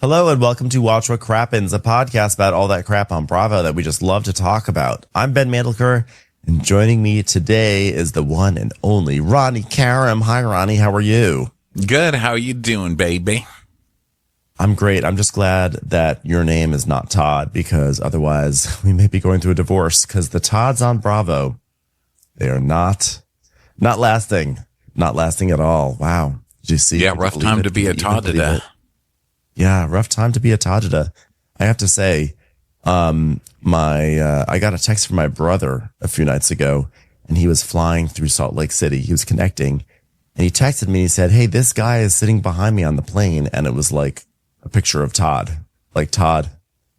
Hello and welcome to Watch What Crappens, a podcast about all that crap on Bravo that we just love to talk about. I'm Ben Mandelker, and joining me today is the one and only Ronnie Karam. Hi, Ronnie. How are you? Good. How you doing, baby? I'm great. I'm just glad that your name is not Todd, because otherwise we may be going through a divorce, because the Todds on Bravo, they are not lasting. Not lasting at all. Wow. Did you see? Yeah, rough time to be a Todd today. Yeah, rough time to be a Todd. I have to say, I got a text from my brother a few nights ago, and he was flying through Salt Lake City. He was connecting, and he texted me. He said, "Hey, this guy is sitting behind me on the plane," and it was like a picture of Todd, like Todd,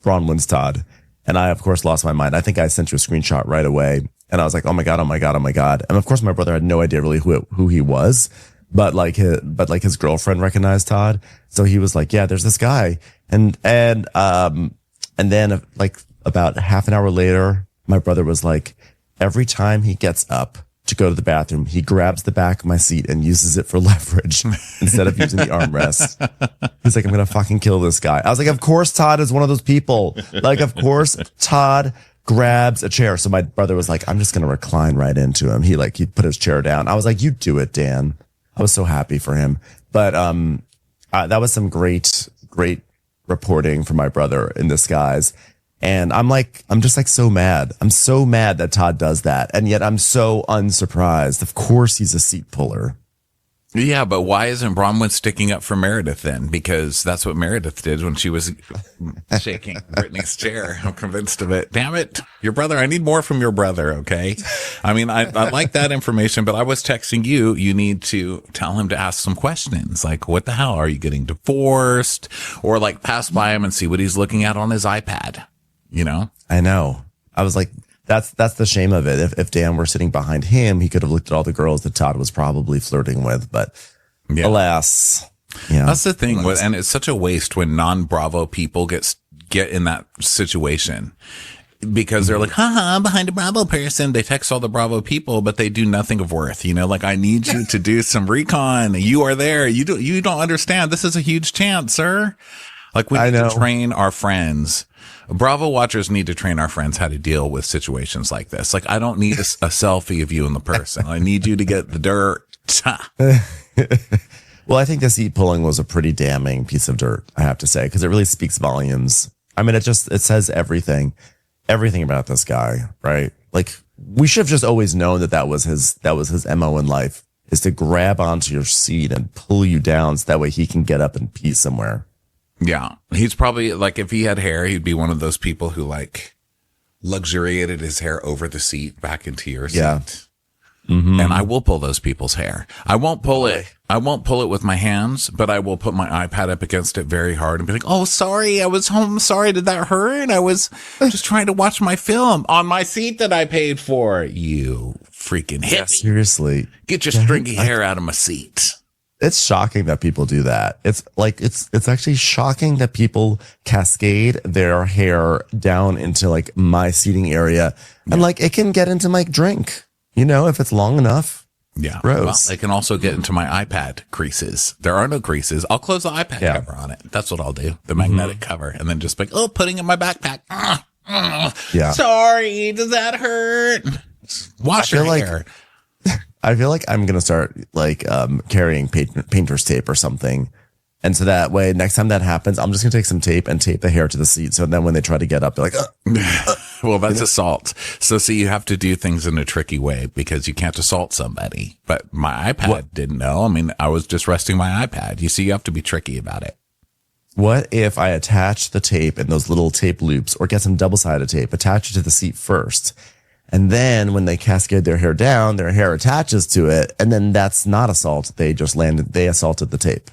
Bronwyn's Todd. And I, of course, lost my mind. I think I sent you a screenshot right away, and I was like, "Oh my god, oh my god, oh my god!" And of course, my brother had no idea really who he was. But his girlfriend recognized Todd. So he was like, yeah, there's this guy. And then like about half an hour later, my brother was like, every time he gets up to go to the bathroom, he grabs the back of my seat and uses it for leverage instead of using the armrest. He's like, I'm going to fucking kill this guy. I was like, of course, Todd is one of those people. Like, of course, Todd grabs a chair. So my brother was like, I'm just going to recline right into him. He put his chair down. I was like, you do it, Dan. I was so happy for him. But that was some great reporting from my brother in disguise. And I'm just like so mad. I'm so mad that Todd does that. And yet I'm so unsurprised. Of course he's a seat puller. Yeah, but why isn't Bronwyn sticking up for Meredith then? Because that's what Meredith did when she was shaking Brittany's chair. I'm convinced of it. Damn it. Your brother. I need more from your brother. Okay. I mean, I like that information, but I was texting you. You need to tell him to ask some questions. Like, what the hell? Are you getting divorced? Or like pass by him and see what he's looking at on his iPad. You know? I know. I was like, that's the shame of it. If Dan were sitting behind him, he could have looked at all the girls that Todd was probably flirting with, but alas. Yeah. That's the thing. And it's such a waste when non-Bravo people get in that situation, because they're like, behind a Bravo person. They text all the Bravo people, but they do nothing of worth. You know, like, I need you to do some recon. You are there. You don't understand. This is a huge chance, sir. Like, we need to train our friends. Bravo watchers need to train our friends how to deal with situations like this. Like, I don't need a selfie of you and the person. I need you to get the dirt. Well, I think the seat pulling was a pretty damning piece of dirt, I have to say, because it really speaks volumes. I mean, it says everything about this guy, right? Like, we should have just always known that was his MO in life, is to grab onto your seat and pull you down so that way he can get up and pee somewhere. Yeah. He's probably like, if he had hair, he'd be one of those people who like luxuriated his hair over the seat back into your seat. Yeah. Mm-hmm. And I will pull those people's hair. I won't pull it with my hands, but I will put my iPad up against it very hard and be like, oh, sorry, I was home. Sorry, did that hurt? I was just trying to watch my film on my seat that I paid for. You freaking hippie. Seriously. Get your stringy hair out of my seat. It's shocking that people do that. It's like, it's actually shocking that people cascade their hair down into like my seating area. And like, it can get into my drink, you know, if it's long enough. Yeah. Gross. Well, they can also get into my iPad creases. There are no creases. I'll close the iPad cover on it. That's what I'll do. The magnetic cover. And then just like, putting it in my backpack. Yeah. Sorry. Does that hurt? Wash your hair. I feel like I'm going to start like carrying painter's tape or something. And so that way, next time that happens, I'm just going to take some tape and tape the hair to the seat. So then when they try to get up, they're like, well, that's assault. So see, you have to do things in a tricky way because you can't assault somebody. But my iPad didn't know. I mean, I was just resting my iPad. You see, you have to be tricky about it. What if I attach the tape in those little tape loops, or get some double-sided tape, attach it to the seat first? And then when they cascade their hair down, their hair attaches to it. And then that's not assault. They assaulted the tape.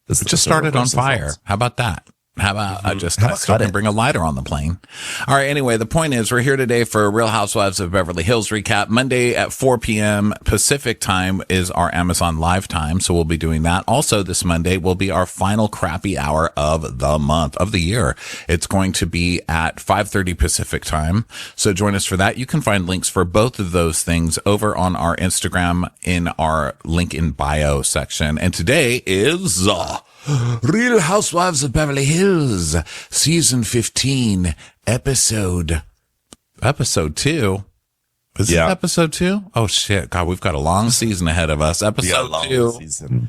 It just started on fire. How about that? How about I still can bring a lighter on the plane? All right. Anyway, the point is we're here today for Real Housewives of Beverly Hills recap. Monday at 4 p.m. Pacific time is our Amazon Live time. So we'll be doing that. Also this Monday will be our final crappy hour of the month of the year. It's going to be at 5:30 Pacific time. So join us for that. You can find links for both of those things over on our Instagram in our link in bio section. And today is, Real Housewives of Beverly Hills, season 15, episode 2. Is it episode 2? Oh shit. God, we've got a long season ahead of us. Episode 2.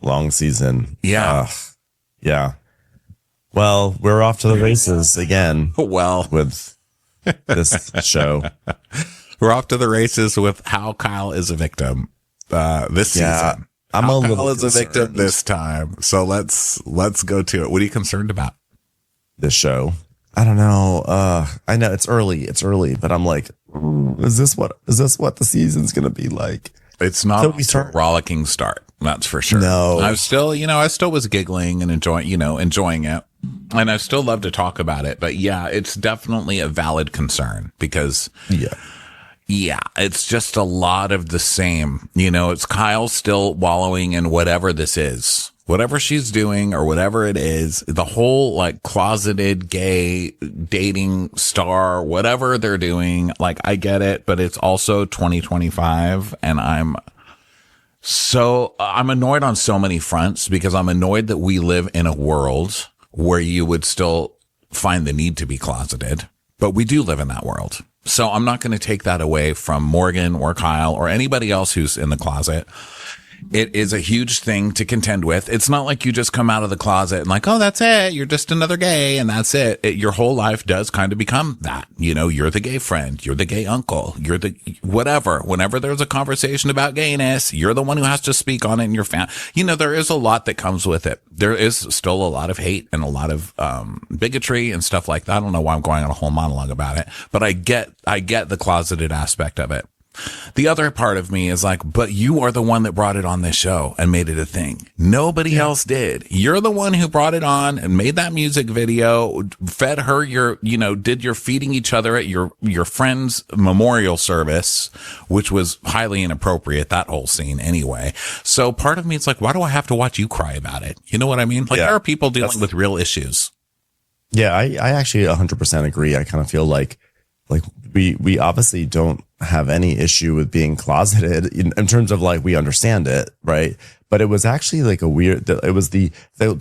Long season. Yeah. Yeah. Well, we're off to the races again. Well, with this show. We're off to the races with how Kyle is a victim this season. I'm a little Kyle is a victim this time. So let's go to it. What are you concerned about? This show. I don't know. I know it's early, but I'm like, is this what the season's going to be like? It's not a rollicking start. That's for sure. No, I still was giggling and enjoying it. And I still love to talk about it, but yeah, it's definitely a valid concern because it's just a lot of the same. It's Kyle still wallowing in whatever this is, whatever she's doing or whatever it is, the whole like closeted gay dating star, whatever they're doing. Like, I get it, but it's also 2025 and I'm annoyed on so many fronts because I'm annoyed that we live in a world where you would still find the need to be closeted, but we do live in that world. So I'm not going to take that away from Morgan or Kyle or anybody else who's in the closet. It is a huge thing to contend with. It's not like you just come out of the closet and like, oh, that's it. You're just another gay and that's it. Your whole life does kind of become that. You're the gay friend. You're the gay uncle. You're the whatever. Whenever there's a conversation about gayness, you're the one who has to speak on it in your family. There is a lot that comes with it. There is still a lot of hate and a lot of bigotry and stuff like that. I don't know why I'm going on a whole monologue about it, but I get the closeted aspect of it. The other part of me is like, but you are the one that brought it on this show and made it a thing. Nobody else did. You're the one who brought it on and made that music video, fed her did your feeding each other at your friend's memorial service, which was highly inappropriate, that whole scene anyway. So part of me is like, why do I have to watch you cry about it? You know what I mean? Like, there are people dealing with real issues. Yeah, I actually 100% agree. I kind of feel like we obviously don't have any issue with being closeted in terms of like, we understand it, right? But it was actually like it was the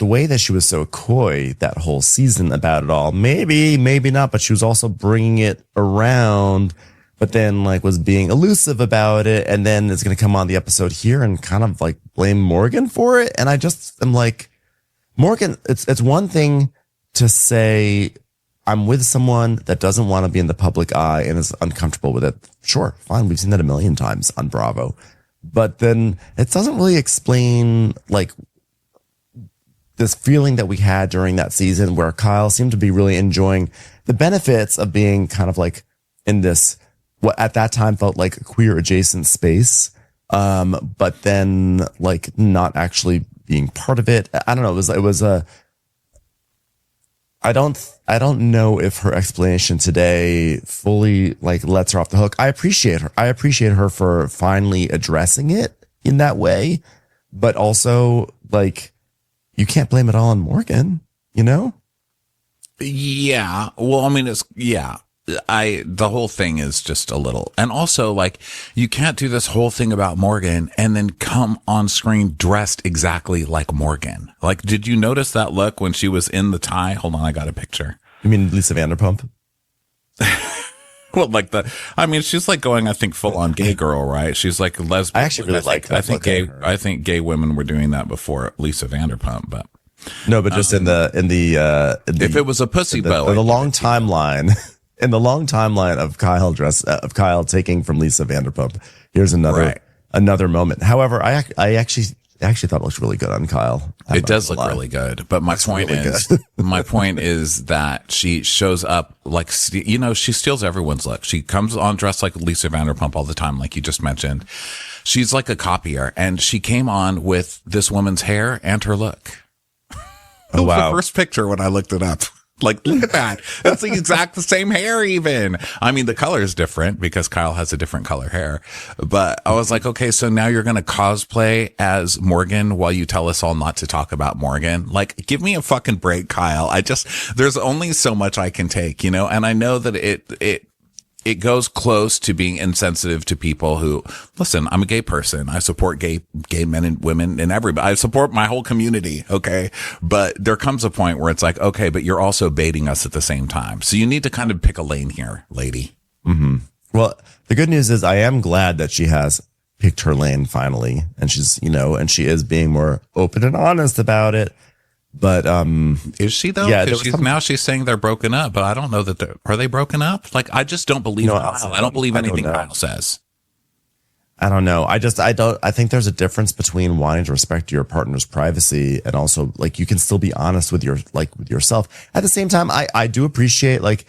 way that she was so coy that whole season about it all. Maybe not, but she was also bringing it around, but then like was being elusive about it. And then it's going to come on the episode here and kind of like blame Morgan for it. And I just am like, Morgan, it's one thing to say, I'm with someone that doesn't want to be in the public eye and is uncomfortable with it. Sure, fine. We've seen that a million times on Bravo. But then it doesn't really explain like this feeling that we had during that season where Kyle seemed to be really enjoying the benefits of being kind of like in this, what at that time felt like a queer adjacent space. But then like not actually being part of it. I don't know. It was a, I don't know if her explanation today fully like lets her off the hook. I appreciate her. I appreciate her for finally addressing it in that way, but also like you can't blame it all on Morgan, Yeah. Well, I mean, the whole thing is just a little, and also like you can't do this whole thing about Morgan and then come on screen dressed exactly like Morgan. Like, did you notice that look when she was in the tie? Hold on. I got a picture. You mean Lisa Vanderpump? Well, she's like going, I think, full on gay girl, right? She's like lesbian. I actually really like that. I think gay women were doing that before Lisa Vanderpump, but no, but just in the if it was a pussy bow, in the long timeline. In the long timeline of Kyle taking from Lisa Vanderpump, here's another moment. However, I actually thought it looked really good on Kyle. It does look really good, but my point is that she shows up like, she steals everyone's look. She comes on dressed like Lisa Vanderpump all the time, like you just mentioned. She's like a copier, and she came on with this woman's hair and her look. Oh, wow. The first picture when I looked it up. Like, look at that. That's the same hair even. I mean, the color is different because Kyle has a different color hair. But I was like, okay, so now you're going to cosplay as Morgan while you tell us all not to talk about Morgan. Like, give me a fucking break, Kyle. There's only so much I can take, and I know that it goes close to being insensitive to people who, listen, I'm a gay person. I support gay men and women and everybody. I support my whole community. Okay. But there comes a point where it's like, okay, but you're also baiting us at the same time. So you need to kind of pick a lane here, lady. Mm-hmm. Well, the good news is I am glad that she has picked her lane finally. And she's, and she is being more open and honest about it. But is she though? Yeah, now she's saying they're broken up, but I don't know that are they broken up? Like, I just don't believe Kyle. I don't believe anything Kyle says. I don't know. I think there's a difference between wanting to respect your partner's privacy and also like you can still be honest with with yourself. At the same time, I do appreciate like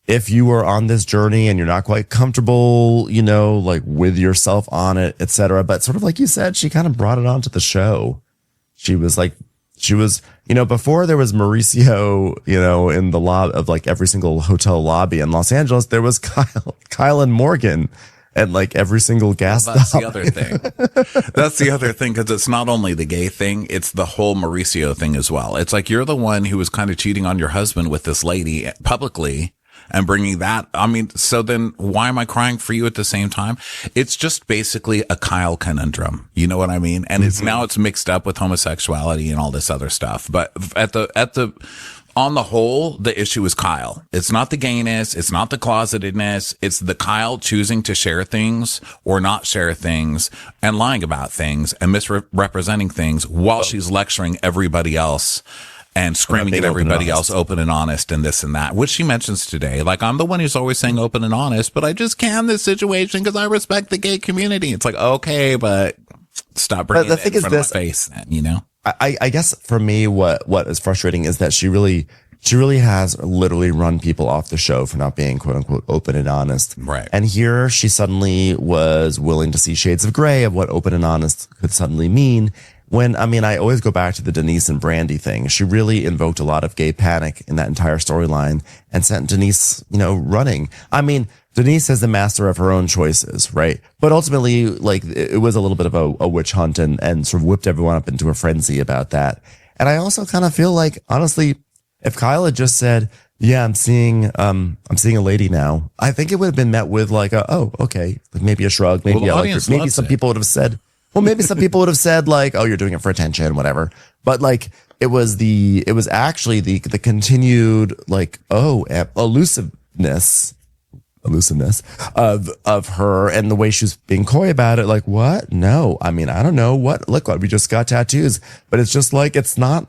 if you are on this journey and you're not quite comfortable, like with yourself on it, etc. But sort of like you said, she kind of brought it onto the show. She was, before there was Mauricio, in the of like every single hotel lobby in Los Angeles, there was Kyle and Morgan at like every single gas stop. That's the other thing. That's the other thing, because it's not only the gay thing, it's the whole Mauricio thing as well. It's like you're the one who was kind of cheating on your husband with this lady publicly and bringing that. I mean, so then why am I crying for you at the same time? It's just basically a Kyle conundrum. You know what I mean? And it's mixed up with homosexuality and all this other stuff. But on the whole, the issue is Kyle. It's not the gayness. It's not the closetedness. It's the Kyle choosing to share things or not share things and lying about things and misrepresenting things while she's lecturing everybody else and screaming at everybody else open and honest and this and that, which she mentions today. Like, I'm the one who's always saying open and honest, but I just can't in this situation because I respect the gay community. It's like, okay, but stop bringing it in front of my face then, I guess for me, what is frustrating is that she really has literally run people off the show for not being quote unquote open and honest. Right. And here she suddenly was willing to see shades of gray of what open and honest could suddenly mean. When, I always go back to the Denise and Brandy thing. She really invoked a lot of gay panic in that entire storyline and sent Denise, running. Denise is the master of her own choices, right? But ultimately, like, it was a little bit of a witch hunt and sort of whipped everyone up into a frenzy about that. And I also kind of feel like, honestly, if Kyle had just said, yeah, I'm seeing a lady now, I think it would have been met with like okay, like maybe a shrug, maybe maybe some people would have said, like, oh, you're doing it for attention, whatever. But like, it was actually the continued like, elusiveness of her and the way she was being coy about it. Like, what? No, I don't know what. Look, we just got tattoos, but it's just like, it's not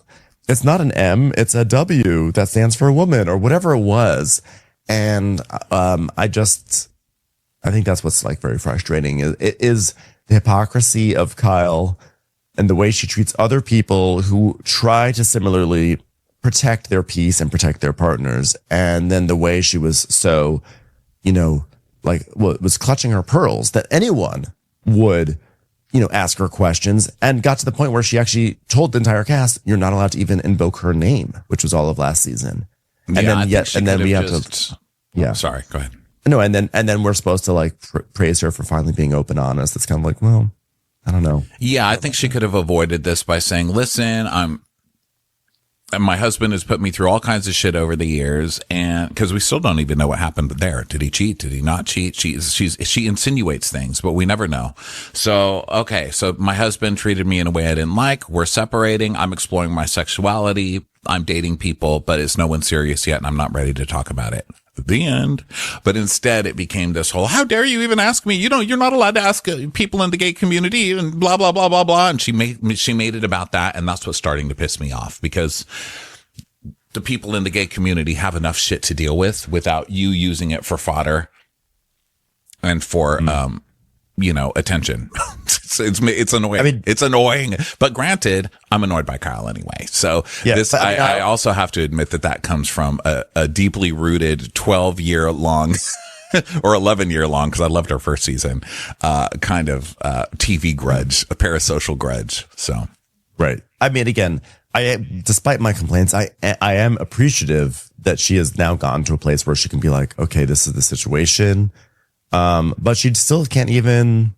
an M, it's a W that stands for a woman or whatever it was. And, I think that's what's like very frustrating. It is the hypocrisy of Kyle and the way she treats other people who try to similarly protect their peace and protect their partners. And then the way she was so, was clutching her pearls that anyone would, ask her questions, and got to the point where she actually told the entire cast, you're not allowed to even invoke her name, which was all of last season. And then we have to. Yeah. Sorry, go ahead. No, and then we're supposed to like praise her for finally being open, honest. It's kind of like, well, I don't know. Yeah, I think she could have avoided this by saying, listen, my husband has put me through all kinds of shit over the years, and because we still don't even know what happened there. Did he cheat? Did he not cheat? She insinuates things, but we never know. So, okay. So my husband treated me in a way I didn't like. We're separating. I'm exploring my sexuality. I'm dating people, but it's no one serious yet, and I'm not ready to talk about it. The end. But instead it became this whole, how dare you even ask me? You're not allowed to ask people in the gay community and blah, blah, blah, blah, blah. And she made it about that. And that's what's starting to piss me off, because the people in the gay community have enough shit to deal with without you using it for fodder and for, attention. It's annoying. It's annoying. But granted, I'm annoyed by Kyle anyway. So yeah, I also have to admit that comes from a deeply rooted 12-year long or 11-year long, because I loved our first season, kind of TV grudge, a parasocial grudge. So, right. Again, despite my complaints, I am appreciative that she has now gotten to a place where she can be like, okay, this is the situation. But she still can't even,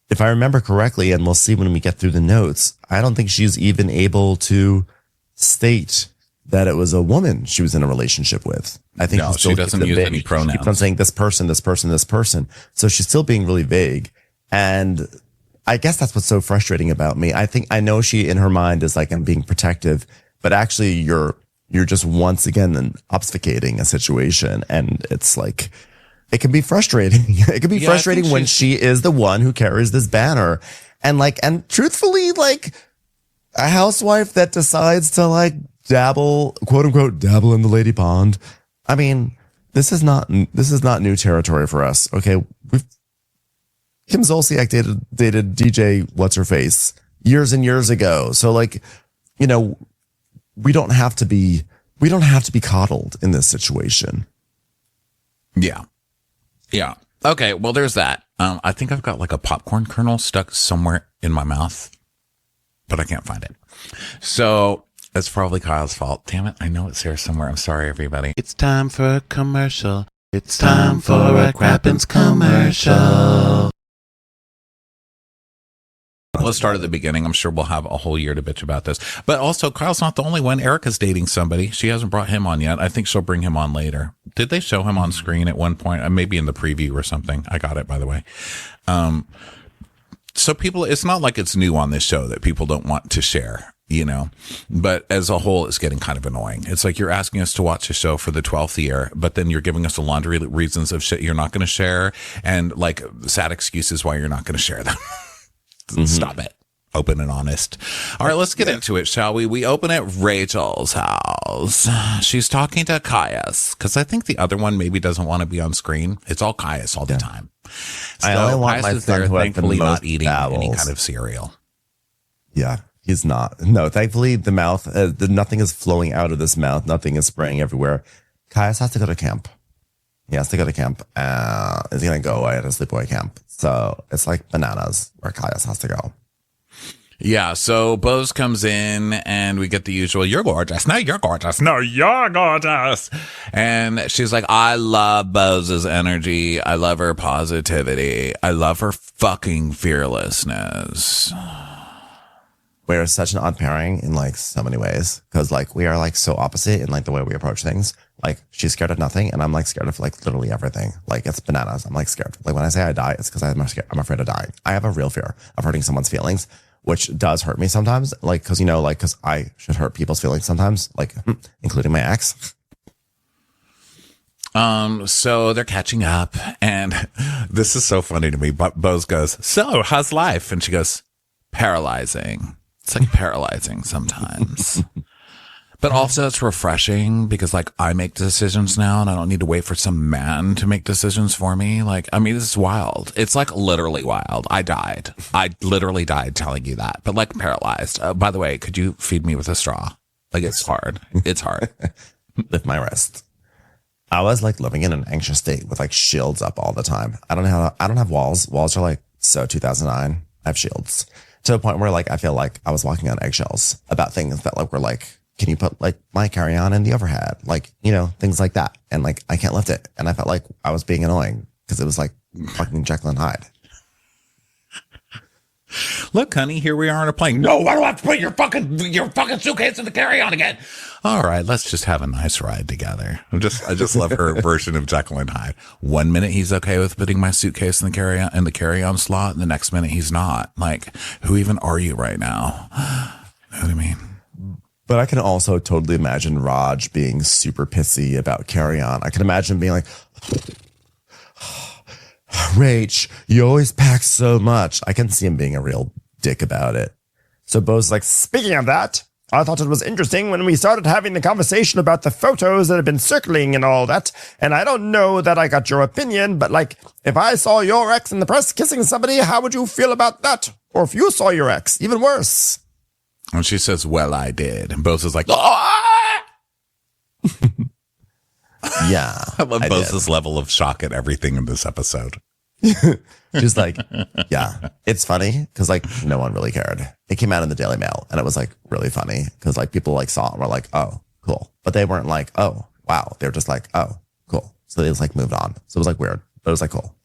if I remember correctly, and we'll see when we get through the notes, I don't think she's even able to state that it was a woman she was in a relationship with. I think No, she doesn't use any pronouns. She keeps on saying this person, this person, this person. So she's still being really vague. And I guess that's what's so frustrating about me. I know she in her mind is like, I'm being protective, but actually you're just once again then obfuscating a situation. And it's like, it can be frustrating. It can be frustrating when she is the one who carries this banner. And truthfully, like a housewife that decides to like dabble, quote unquote, dabble in the lady pond. I mean, this is not new territory for us. Okay. Kim Zolciak dated DJ What's Her Face years and years ago. So like, you know, we don't have to be coddled in this situation. Yeah. Yeah. Okay. Well, there's that. I think I've got like a popcorn kernel stuck somewhere in my mouth, but I can't find it. So it's probably Kyle's fault. Damn it. I know it's here somewhere. I'm sorry, everybody. It's time for a commercial. It's time for a Crappens commercial. Let's start at the beginning. I'm sure we'll have a whole year to bitch about this. But also, Kyle's not the only one. Erica's dating somebody. She hasn't brought him on yet. I think she'll bring him on later. Did they show him on screen at one point? Maybe in the preview or something. I got it, by the way. So people, it's not like it's new on this show that people don't want to share, you know, but as a whole, it's getting kind of annoying. It's like you're asking us to watch a show for the 12th year, but then you're giving us a laundry reasons of shit you're not going to share and like sad excuses why you're not going to share them. Stop it. Open and honest. All right, let's get into it, shall we? We open at Rachel's house. She's talking to Caius because I think the other one maybe doesn't want to be on screen. It's all Caius all the time. So I only want Caius my is son there, who has thankfully the most not eating bowels. any kind of cereal. Yeah, he's not. No, thankfully the mouth, nothing is flowing out of this mouth. Nothing is spraying everywhere. Caius has to go to camp. He has to go to camp. He's going to go away at a sleepaway camp. So it's like bananas where Caius has to go. Yeah, so Bose comes in and we get the usual, you're gorgeous. No, you're gorgeous. No, you're gorgeous. And she's like, I love Bose's energy. I love her positivity. I love her fucking fearlessness. We're such an odd pairing in like so many ways. Cause like we are like so opposite in like the way we approach things. Like she's scared of nothing and I'm like scared of like literally everything. Like it's bananas. I'm like scared. Like when I say I die, it's cause I'm afraid of dying. I have a real fear of hurting someone's feelings, which does hurt me sometimes. Like, cause you know, like, cause I should hurt people's feelings sometimes, like including my ex. So they're catching up and this is so funny to me. But Bose goes, so how's life? And she goes, paralyzing. It's like paralyzing sometimes. But also it's refreshing because like I make decisions now and I don't need to wait for some man to make decisions for me. Like, I mean, this is wild. It's like literally wild. I literally died telling you that, but like paralyzed. By the way, could you feed me with a straw? Like it's hard. It's hard. Lift my wrist. I was like living in an anxious state with like shields up all the time. I don't have walls. Walls are like, so 2009, I have shields to a point where like, I feel like I was walking on eggshells about things that like were like, can you put like my carry-on in the overhead? Like, you know, things like that. And like, I can't lift it. And I felt like I was being annoying because it was like fucking Jekyll and Hyde. Look, honey, here we are on a plane. No, I don't have to put your fucking suitcase in the carry-on again. All right, let's just have a nice ride together. I just love her version of Jekyll and Hyde. 1 minute he's okay with putting my suitcase in the carry-on slot, and the next minute he's not. Like, who even are you right now? You know what I mean? But I can also totally imagine Raj being super pissy about carry-on. I can imagine being like, Rach, you always pack so much. I can see him being a real dick about it. So Bo's like, speaking of that, I thought it was interesting when we started having the conversation about the photos that have been circling and all that. And I don't know that I got your opinion, but like, if I saw your ex in the press kissing somebody, how would you feel about that? Or if you saw your ex, even worse. And she says, well, I did. And Bose is like, ah! Yeah. I love Bose's level of shock at everything in this episode. She's like, yeah, it's funny because like no one really cared. It came out in the Daily Mail and it was like really funny because like people like saw it and were like, oh, cool. But they weren't like, oh, wow. They were just like, oh, cool. So they just like moved on. So it was like weird, but it was like cool.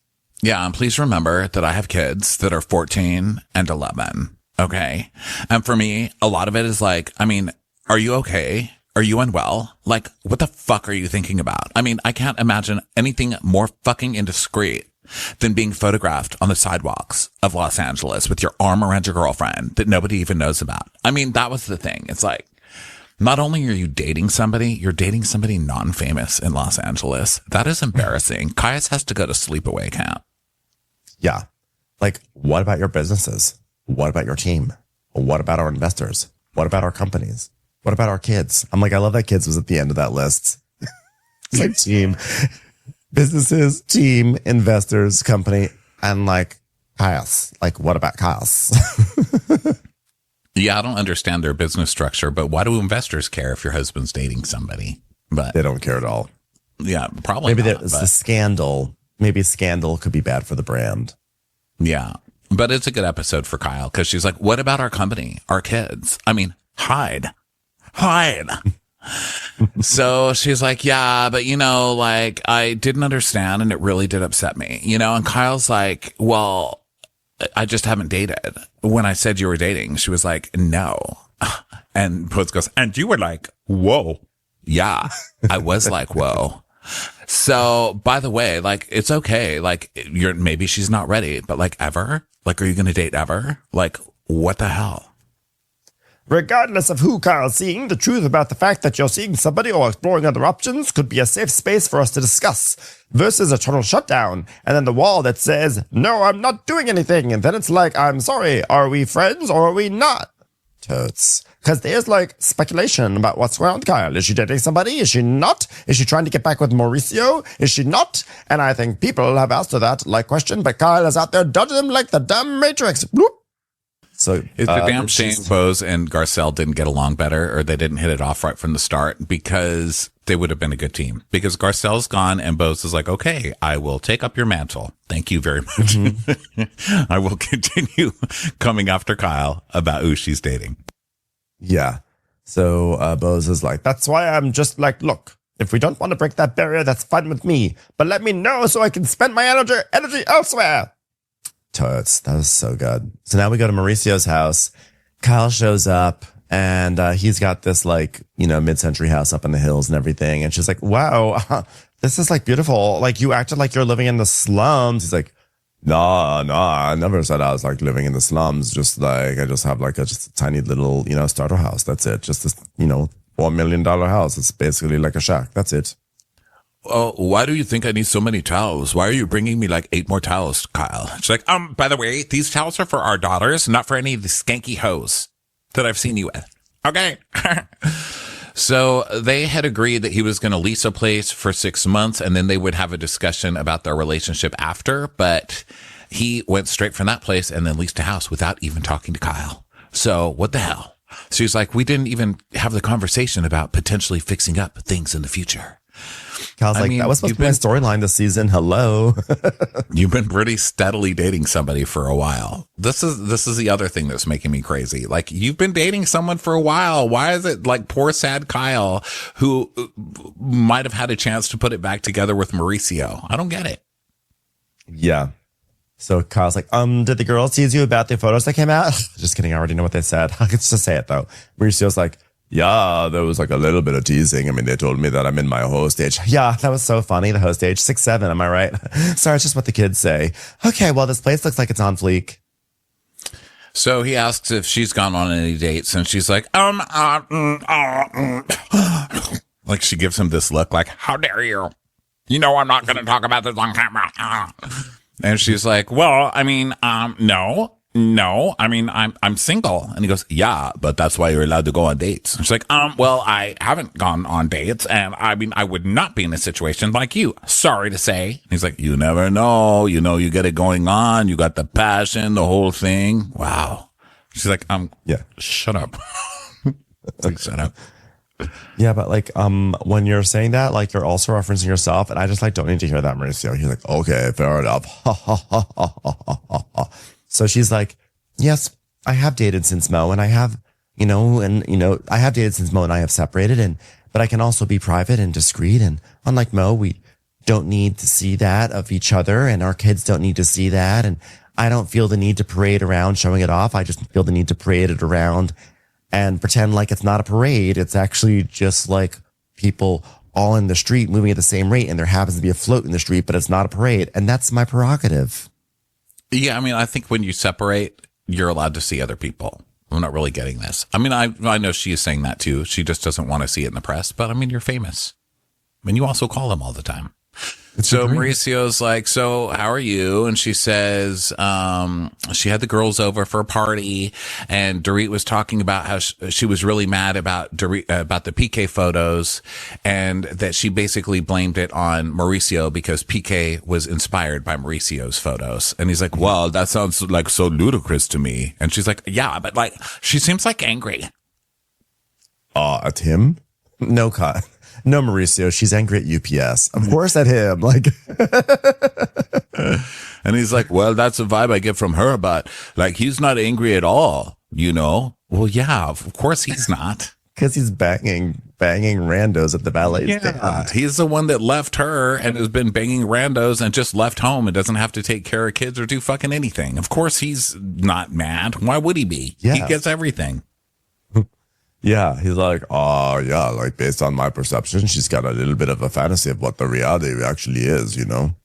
Yeah. And please remember that I have kids that are 14 and 11. Okay. And for me, a lot of it is like, I mean, are you okay? Are you unwell? Like, what the fuck are you thinking about? I mean, I can't imagine anything more fucking indiscreet than being photographed on the sidewalks of Los Angeles with your arm around your girlfriend that nobody even knows about. I mean, that was the thing. It's like, not only are you dating somebody, you're dating somebody non-famous in Los Angeles. That is embarrassing. Caius has to go to sleepaway camp. Yeah. Like, what about your businesses? What about your team? What about our investors? What about our companies? What about our kids? I'm like, I love that kids was at the end of that list. It's like team, businesses, team, investors, company, and like Caius. Like, what about Caius? Yeah, I don't understand their business structure, but why do investors care if your husband's dating somebody? But they don't care at all. Yeah, probably maybe not, there's a scandal. Maybe scandal could be bad for the brand. Yeah, but it's a good episode for Kyle because she's like, what about our company, our kids? I mean, hide. So she's like, yeah, but you know, like I didn't understand and it really did upset me, you know? And Kyle's like, well, I just haven't dated. When I said you were dating, she was like, no. And Poots goes, and you were like, whoa. Yeah, I was like, whoa. So by the way, like, it's okay. Like maybe she's not ready, but like ever, like, are you going to date ever? Like, what the hell? Regardless of who Kyle's seeing, the truth about the fact that you're seeing somebody or exploring other options could be a safe space for us to discuss, versus a total shutdown, and then the wall that says, no, I'm not doing anything, and then it's like, I'm sorry, are we friends or are we not? Totes. Because there's like speculation about what's going on with Kyle. Is she dating somebody? Is she not? Is she trying to get back with Mauricio? Is she not? And I think people have asked her that like question, but Kyle is out there dodging them like the damn Matrix. Bloop. So it's a damn shame Bose and Garcelle didn't get along better, or they didn't hit it off right from the start, because they would have been a good team. Because Garcelle's gone and Bose is like, okay, I will take up your mantle. Thank you very much. Mm-hmm. I will continue coming after Kyle about who she's dating. Yeah. So Bose is like, that's why I'm just like, look, if we don't want to break that barrier, that's fine with me. But let me know so I can spend my energy elsewhere. Totes. That was so good. So now we go to Mauricio's house. Kyle shows up and he's got this like, you know, mid-century house up in the hills and everything. And she's like, wow, this is like beautiful. Like you acted like you're living in the slums. He's like, nah, I never said I was like living in the slums. Just like, I just have like just a tiny little, you know, starter house. That's it. Just this, you know, $4 million house. It's basically like a shack. That's it. Oh, why do you think I need so many towels? Why are you bringing me like 8 more towels, Kyle? She's like, by the way, these towels are for our daughters, not for any of the skanky hoes that I've seen you with. Okay. So they had agreed that he was going to lease a place for 6 months and then they would have a discussion about their relationship after, but he went straight from that place and then leased a house without even talking to Kyle. So what the hell? She's like, we didn't even have the conversation about potentially fixing up things in the future. Kyle's like, that was supposed to be my storyline this season. Hello. You've been pretty steadily dating somebody for a while. This is the other thing that's making me crazy. Like, you've been dating someone for a while. Why is it like poor sad Kyle, who might have had a chance to put it back together with Mauricio? I don't get it. Yeah. So Kyle's like, did the girls tease you about the photos that came out? Just kidding. I already know what they said. I could just say it though. Mauricio's like, yeah, there was like a little bit of teasing. I mean, they told me that I'm in my host age. Yeah, that was so funny. The host age, 6'7", am I right? Sorry, it's just what the kids say. Okay, well, this place looks like it's on fleek. So he asks if she's gone on any dates, and she's like, like she gives him this look like, how dare you? You know I'm not going to talk about this on camera. And she's like, well, I mean, no, I mean, I'm single. And he goes, yeah, but that's why you're allowed to go on dates. And she's like, well, I haven't gone on dates. And I mean, I would not be in a situation like you. Sorry to say. And he's like, you never know. You know, you get it going on. You got the passion, the whole thing. Wow. She's like, yeah, shut up. Like, shut up. Yeah, but like, when you're saying that, like, you're also referencing yourself. And I just like, don't need to hear that, Mauricio. He's like, okay, fair enough. So she's like, yes, I have dated since Mo and I have, I have dated since Mo and I have separated but I can also be private and discreet. And unlike Mo, we don't need to see that of each other and our kids don't need to see that. And I don't feel the need to parade around showing it off. I just feel the need to parade it around and pretend like it's not a parade. It's actually just like people all in the street moving at the same rate, and there happens to be a float in the street, but it's not a parade. And that's my prerogative. Yeah, I mean, I think when you separate, you're allowed to see other people. I'm not really getting this. I mean, I know she is saying that too. She just doesn't want to see it in the press. But I mean, you're famous. I mean, you also call them all the time. So Mauricio's like, so how are you? And she says, she had the girls over for a party, and Dorit was talking about how she was really mad about about the PK photos, and that she basically blamed it on Mauricio because PK was inspired by Mauricio's photos. And he's like, well, that sounds like so ludicrous to me. And she's like, yeah, but like, she seems like angry. At him? No, no, Mauricio. She's angry at UPS. Of course at him. Like, and he's like, well, that's the vibe I get from her, but like, he's not angry at all, you know? Well, yeah, of course he's not. Because he's banging randos at the ballet stand. He's the one that left her and has been banging randos and just left home and doesn't have to take care of kids or do fucking anything. Of course he's not mad. Why would he be? Yeah. He gets everything. Yeah, he's like, oh, yeah, like based on my perception, she's got a little bit of a fantasy of what the reality actually is, you know?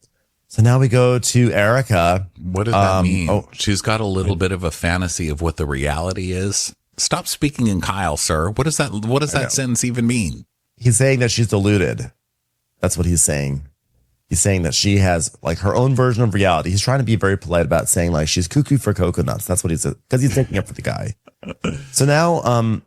So now we go to Erica. What does that mean? Oh, she's got a little bit of a fantasy of what the reality is. Stop speaking in Kyle, sir. What does that sentence even mean? He's saying that she's deluded. That's what he's saying. He's saying that she has like her own version of reality. He's trying to be very polite about saying like she's cuckoo for coconuts. That's what he said, because he's taking up for the guy. So now,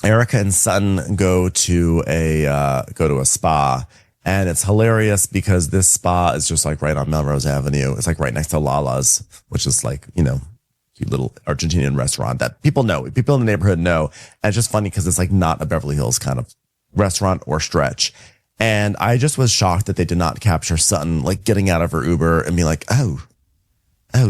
Erica and Sutton go to a spa, and it's hilarious because this spa is just like right on Melrose Avenue. It's like right next to Lala's, which is like, you know, cute little Argentinian restaurant that people know. People in the neighborhood know. And it's just funny because it's like not a Beverly Hills kind of restaurant or stretch. And I just was shocked that they did not capture Sutton like getting out of her Uber and be like, oh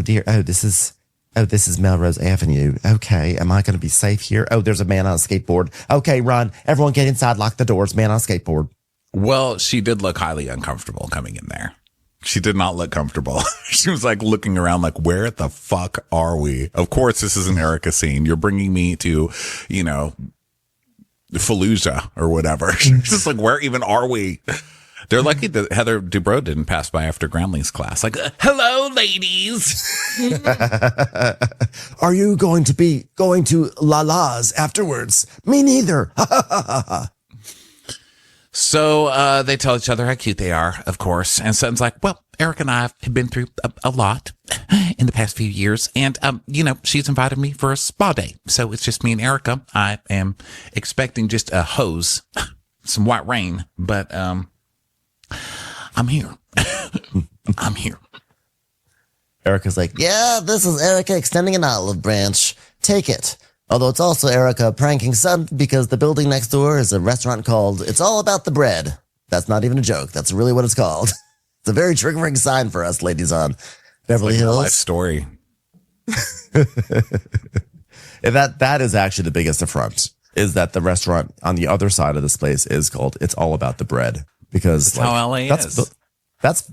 dear, this is Melrose Avenue. Okay, am I going to be safe here? Oh, there's a man on a skateboard. Okay, run. Everyone get inside, lock the doors. Man on a skateboard. Well, she did look highly uncomfortable coming in there. She did not look comfortable. She was like looking around like, where the fuck are we? Of course, this is an Erica scene. You're bringing me to, you know, Fallujah or whatever. She's just like, where even are we? They're lucky that Heather Dubrow didn't pass by after Groundling's class. Like, hello, ladies. Are you going to Lala's afterwards? Me neither. So they tell each other how cute they are, of course. And Sutton's like, well, Eric and I have been through a lot in the past few years. And, you know, she's invited me for a spa day. So it's just me and Erica. I am expecting just a hose, some white rain, but I'm here. I'm here. Erica's like, yeah, this is Erica extending an olive branch. Take it. Although it's also Erica pranking Sutton because the building next door is a restaurant called It's All About the Bread. That's not even a joke. That's really what it's called. It's a very triggering sign for us ladies on Beverly Hills. Life story. That is actually the biggest affront, is that the restaurant on the other side of this place is called It's All About the Bread. Because that's how LA is.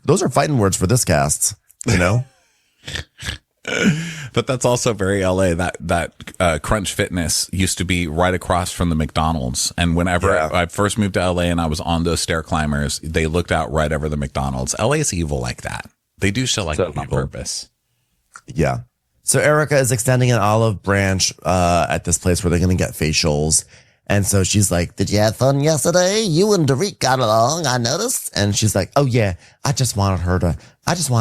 Those are fighting words for this cast, you know? But that's also very LA. That Crunch Fitness used to be right across from the McDonald's. And whenever I first moved to LA and I was on those stair climbers, they looked out right over the McDonald's. LA is evil like that. They do shit like that on purpose. Yeah. So Erica is extending an olive branch at this place where they're going to get facials. And so she's like, did you have fun yesterday? You and Dorit got along, I noticed. And she's like, oh yeah, I just want to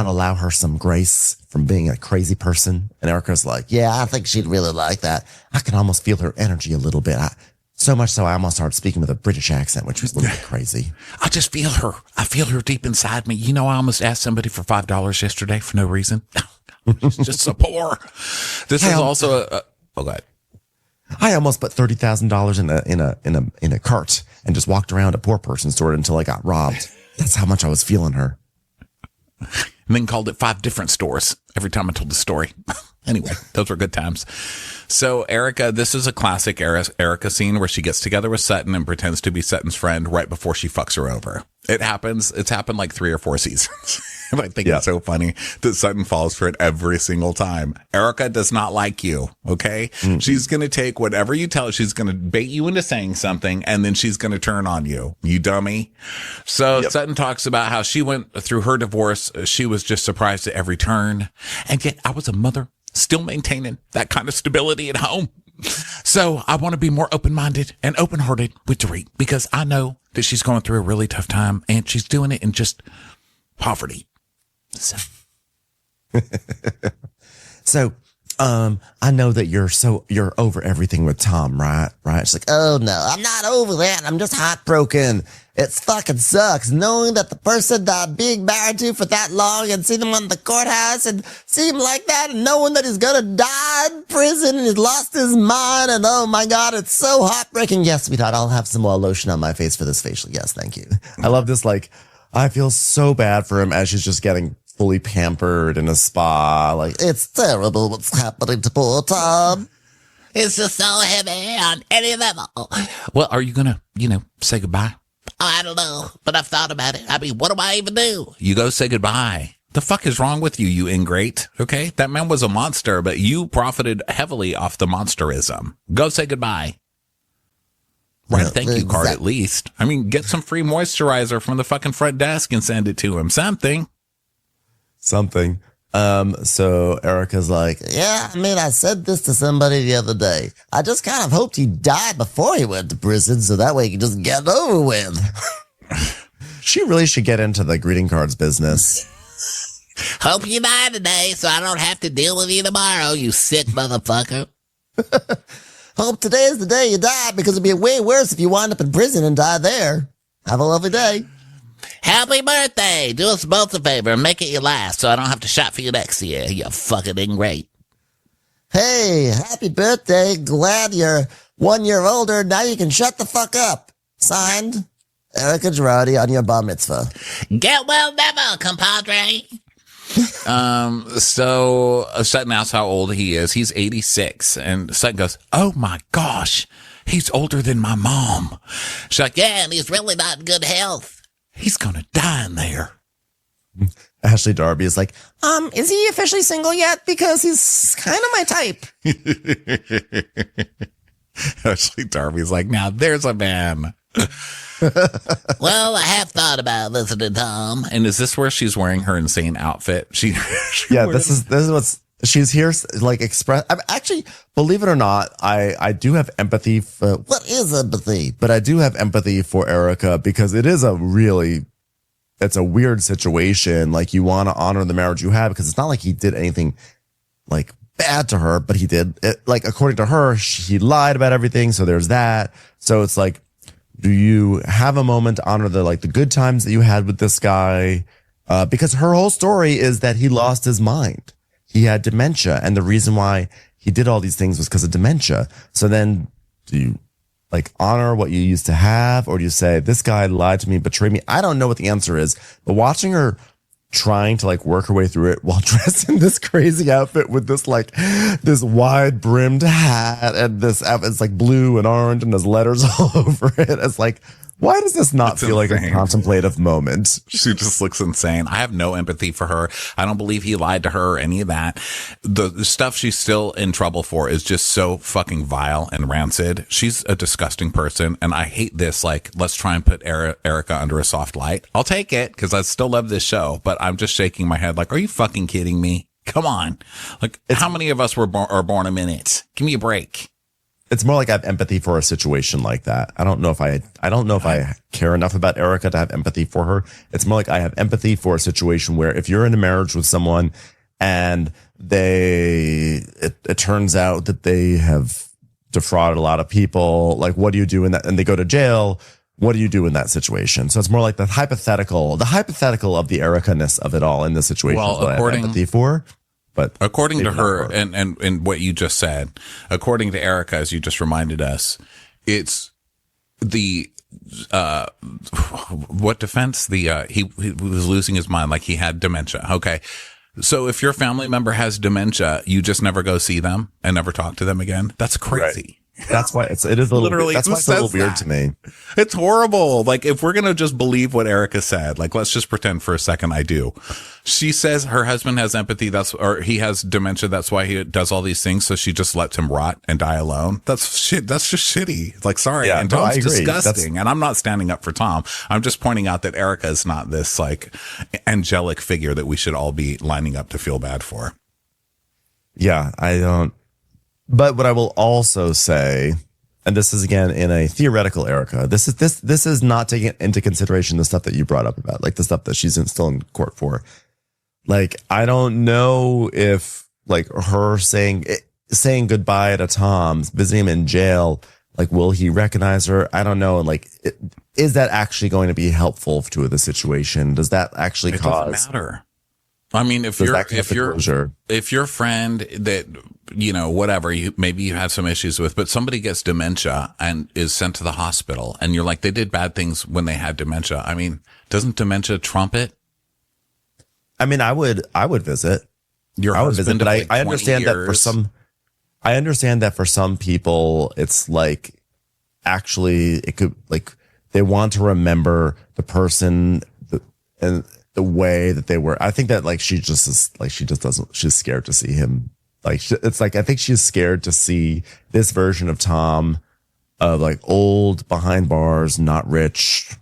allow her some grace from being a crazy person. And Erica's like, yeah, I think she'd really like that. I can almost feel her energy a little bit. So much so I almost started speaking with a British accent, which was a little bit crazy. I just feel her. I feel her deep inside me. You know, I almost asked somebody for $5 yesterday for no reason. It's just so poor. This is also oh, God. I almost put $30,000 in a cart and just walked around a poor person's store until I got robbed. That's how much I was feeling her. And then called it 5 different stores every time I told the story. Anyway, those were good times. So Erica, this is a classic Erica scene where she gets together with Sutton and pretends to be Sutton's friend right before she fucks her over. It happens. It's happened like 3 or 4 seasons. And I think it's so funny that Sutton falls for it every single time. Erica does not like you. Okay. Mm-hmm. She's going to take whatever you tell her. She's going to bait you into saying something and then she's going to turn on you. You dummy. So Sutton talks about how she went through her divorce. She was just surprised at every turn. And yet I was a mother still maintaining that kind of stability at home. So I want to be more open-minded and open-hearted with Dorit because I know that she's going through a really tough time and she's doing it in just poverty. So, I know that you're over everything with Tom, right? Right? She's like, oh no, I'm not over that. I'm just heartbroken. It fucking sucks knowing that the person that I'm being married to for that long and see them on the courthouse and see him like that and knowing that he's gonna die in prison and he's lost his mind and oh my God, it's so heartbreaking. Yes, sweetheart, I'll have some more lotion on my face for this facial. Yes, thank you. I love this. Like, I feel so bad for him as she's just getting fully pampered in a spa. Like, it's terrible what's happening to poor Tom. It's just so heavy on any level. Well, are you gonna, say goodbye? I don't know, but I've thought about it. I mean, what do I even do? You go say goodbye. The fuck is wrong with you, you ingrate? Okay? That man was a monster, but you profited heavily off the monsterism. Go say goodbye. Write a thank you card at least. I mean, get some free moisturizer from the fucking front desk and send it to him. Something. So Erica's like, yeah, I mean, I said this to somebody the other day. I just kind of hoped he died before he went to prison so that way he could just get it over with. She really should get into the greeting cards business. Hope you die today so I don't have to deal with you tomorrow, you sick motherfucker. Hope today is the day you die because it'd be way worse if you wind up in prison and die there. Have a lovely day. Happy birthday. Do us both a favor and make it your last so I don't have to shop for you next year, you fucking ingrate. Hey, happy birthday. Glad you're 1 year older. Now you can shut the fuck up. Signed, Erica Girardi on your bar mitzvah. Get well never, compadre. So Sutton asks how old he is. He's 86. And Sutton goes, oh my gosh, he's older than my mom. She's like, yeah, and he's really not in good health. He's gonna die in there. Ashley Darby is like, is he officially single yet? Because he's kind of my type. Ashley Darby's like, now there's a man. Well, I have thought about listening to Tom. And is this where she's wearing her insane outfit? This is what's she's here like express. Actually, believe it or not, I do have empathy for what is empathy, but I do have empathy for Erica because it is it's a weird situation. Like you want to honor the marriage you have because it's not like he did anything like bad to her, but he did it. Like according to her, he lied about everything. So there's that. So it's like, do you have a moment to honor the good times that you had with this guy? Because her whole story is that he lost his mind. He had dementia. And the reason why he did all these things was because of dementia. So then do you honor what you used to have? Or do you say, this guy lied to me, betrayed me? I don't know what the answer is, but watching her trying to work her way through it while dressed in this crazy outfit with this this wide brimmed hat and this it's blue and orange and there's letters all over it. It's why does this not feel like a contemplative moment? She just looks insane. I have no empathy for her. I don't believe he lied to her or any of that. The stuff she's still in trouble for is just so fucking vile and rancid. She's a disgusting person. And I hate this. Let's try and put Erica under a soft light. I'll take it because I still love this show, but I'm just shaking my head are you fucking kidding me? Come on. How many of us are born a minute? Give me a break. It's more like I have empathy for a situation like that. I don't know if I care enough about Erica to have empathy for her. It's more like I have empathy for a situation where if you're in a marriage with someone and it turns out that they have defrauded a lot of people, what do you do in that? And they go to jail. What do you do in that situation? So it's more like the hypothetical of the Erica-ness of it all in this situation. Well, is what I have empathy for. But according to her and what you just said, according to Erica, as you just reminded us, it's the what defense? He was losing his mind, he had dementia. Okay. So if your family member has dementia, you just never go see them and never talk to them again? That's crazy. That's why it is a little, Literally, that's why it's a little weird to me. It's horrible. Like, if we're going to just believe what Erica said, like, let's just pretend for a second I do. She says her husband has empathy. Or he has dementia. That's why he does all these things. So she just lets him rot and die alone. That's shit. That's just shitty. Like, sorry. Yeah, and no, Tom's I agree. disgusting. And I'm not standing up for Tom. I'm just pointing out that Erica is not this like angelic figure that we should all be lining up to feel bad for. Yeah, I don't. But what I will also say, and this is again in a theoretical, Erica, this is not taking into consideration the stuff that you brought up about, like the stuff that she's still in court for. Like, I don't know if like her saying goodbye to Tom, visiting him in jail, like, will he recognize her? I don't know. Like, is that actually going to be helpful to the situation? Does that actually cause? Doesn't matter. I mean, if your friend that, you know, whatever, maybe you have some issues with, but somebody gets dementia and is sent to the hospital and you're like, they did bad things when they had dementia. I mean, doesn't dementia trump it? I mean, I would visit. I would visit, but I understand that I understand that for some people, it's like, actually, it could, like, they want to remember the person and the way that they were. I think that like she's scared to see him. Like, it's like, I think she's scared to see this version of Tom, of like old, behind bars, not rich,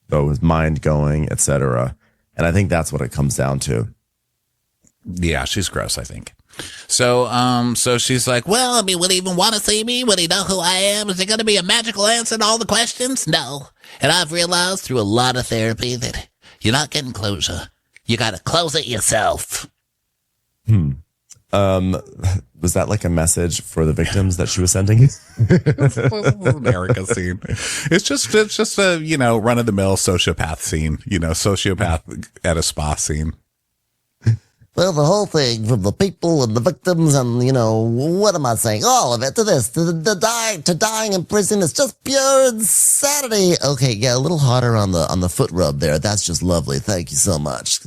though his mind going, etc. And I think that's what it comes down to. Yeah, she's gross, I think. So she's like, well, I mean, will he even want to see me? Will he know who I am? Is there going to be a magical answer to all the questions? No. And I've realized through a lot of therapy that you're not getting closure. You got to close it yourself. Was that like a message for the victims that she was sending? An Erica scene. It's just a, you know, run of the mill sociopath scene, you know, sociopath at a spa scene. Well, the whole thing, from the people and the victims and, you know, what am I saying? All of it to this, to dying in prison. It's just pure insanity. Okay, yeah, a little harder on the foot rub there. That's just lovely. Thank you so much.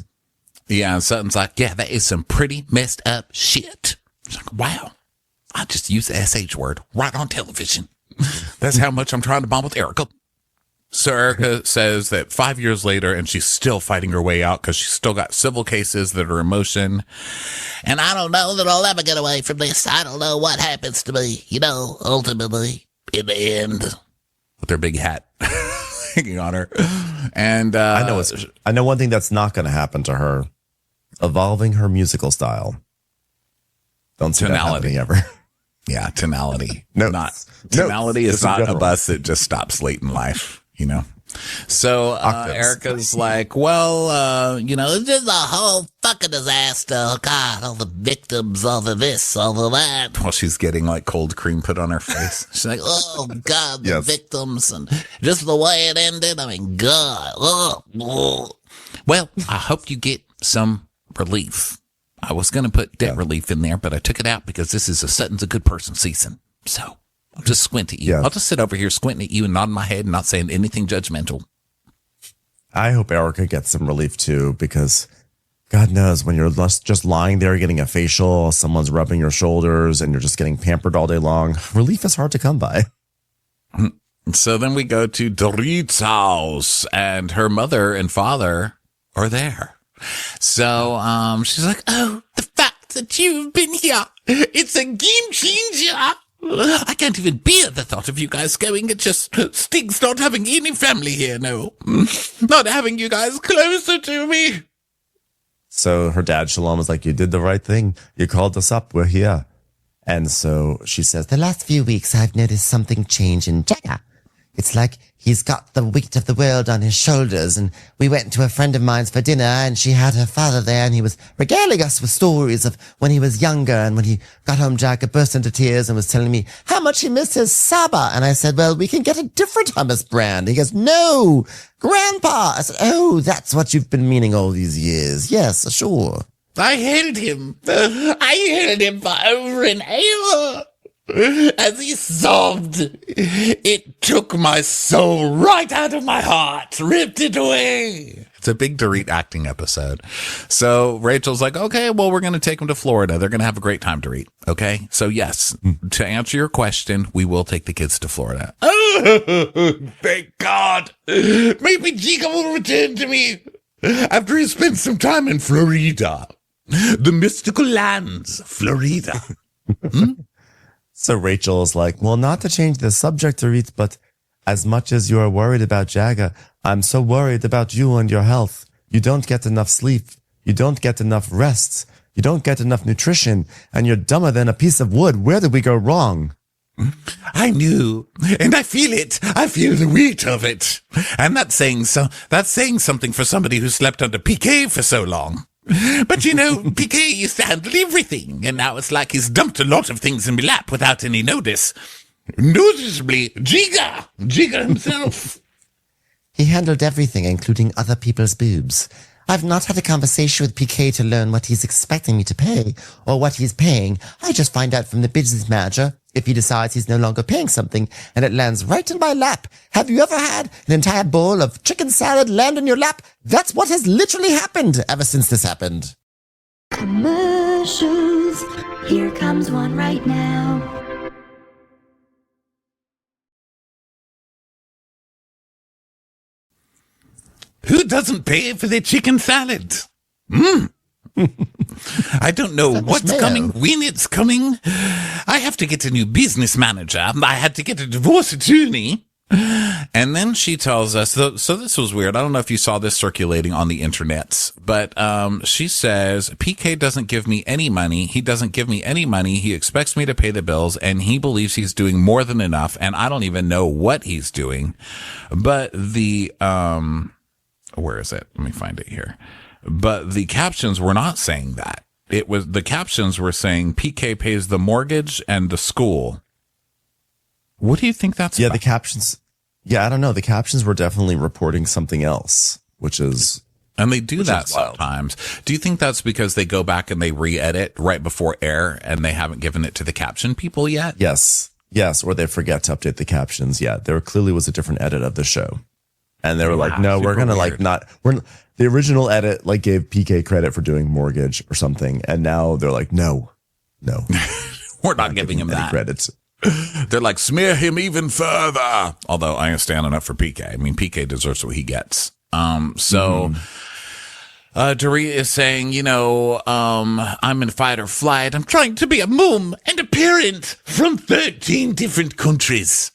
Yeah, and Sutton's like, yeah, that is some pretty messed up shit. It's like, wow, I just used the SH word right on television. That's how much I'm trying to bond with Erica. So Erica says that 5 years later, and she's still fighting her way out because she's still got civil cases that are in motion. And I don't know that I'll ever get away from this. I don't know what happens to me, you know, ultimately, in the end. With their big hat hanging on her. And I know one thing that's not going to happen to her. Evolving her musical style. Don't see that happening ever. Yeah, tonality. Tonality is not a bus that just stops late in life, you know? So Erica's like, well, you know, it's just a whole fucking disaster. Oh, God, all the victims, all the this, all the that. While she's getting like cold cream put on her face. She's like, oh, God, the victims. And just the way it ended. I mean, God. Oh. Well, I hope you get some relief. I was going to put debt relief in there, but I took it out because this is a Sutton's a good person season. So I'll just squint at you. I'll just sit over here squinting at you and nodding my head and not saying anything judgmental. I hope Erica gets some relief too, because God knows when you're just lying there getting a facial, someone's rubbing your shoulders and you're just getting pampered all day long. Relief is hard to come by. So then we go to Dorit's house and her mother and father are there. So she's like, oh, the fact that you've been here, it's a game changer. I can't even bear the thought of you guys going. It just stinks not having any family here, no. Not having you guys closer to me. So her dad, Shalom, was like, you did the right thing. You called us up. We're here. And so she says, the last few weeks I've noticed something change in Jagger. It's like he's got the weight of the world on his shoulders. And we went to a friend of mine's for dinner and she had her father there and he was regaling us with stories of when he was younger. And when he got home, Jagger burst into tears and was telling me how much he missed his Saba. And I said, well, we can get a different hummus brand. He goes, no, Grandpa. I said, oh, that's what you've been meaning all these years. Yes, sure. I held him. I held him for over an hour. As he sobbed, it took my soul right out of my heart, ripped it away. It's a big Dorit acting episode. So Rachel's like, okay, well, we're going to take them to Florida. They're going to have a great time, Dorit. Okay. So yes, to answer your question, we will take the kids to Florida. Oh, thank God. Maybe Chica will return to me after he spent some time in Florida. The mystical lands, Florida. So Rachel's like, well, not to change the subject, Dorit, but as much as you are worried about Jagga, I'm so worried about you and your health. You don't get enough sleep. You don't get enough rest. You don't get enough nutrition, and you're dumber than a piece of wood. Where did we go wrong? I knew, and I feel it. I feel the weight of it. And that's saying something for somebody who slept under PK for so long. But you know, PK used to handle everything, and now it's like he's dumped a lot of things in my lap without any notice. Noticeably, Jigga himself. He handled everything, including other people's boobs. I've not had a conversation with PK to learn what he's expecting me to pay, or what he's paying. I just find out from the business manager if he decides he's no longer paying something, and it lands right in my lap. Have you ever had an entire bowl of chicken salad land in your lap? That's what has literally happened ever since this happened. Commercials. Here comes one right now. Who doesn't pay for their chicken salad? I don't know what's mayo. coming, when it's coming. I have to get a new business manager. I had to get a divorce attorney. And then she tells us, so this was weird. I don't know if you saw this circulating on the internets, but she says, PK doesn't give me any money. He doesn't give me any money. He expects me to pay the bills, and he believes he's doing more than enough, and I don't even know what he's doing. But where is it? Let me find it here. But the captions were not saying that. The captions were saying PK pays the mortgage and the school. What do you think that's Yeah, about? the captions. Yeah, I don't know. The captions were definitely reporting something else, which is. And they do that is wild. sometimes. Do you think that's because they go back and they re-edit right before air and they haven't given it to the caption people yet? Yes. Or they forget to update the captions. Yeah, there clearly was a different edit of the show. And they were like, no, we're going to the original edit like gave PK credit for doing mortgage or something. And now they're like, no, We're not giving him any that. credits. They're like, smear him even further. Although I am standing up for PK. I mean, PK deserves what he gets. Dorit is saying, I'm in fight or flight. I'm trying to be a mom and a parent from 13 different countries.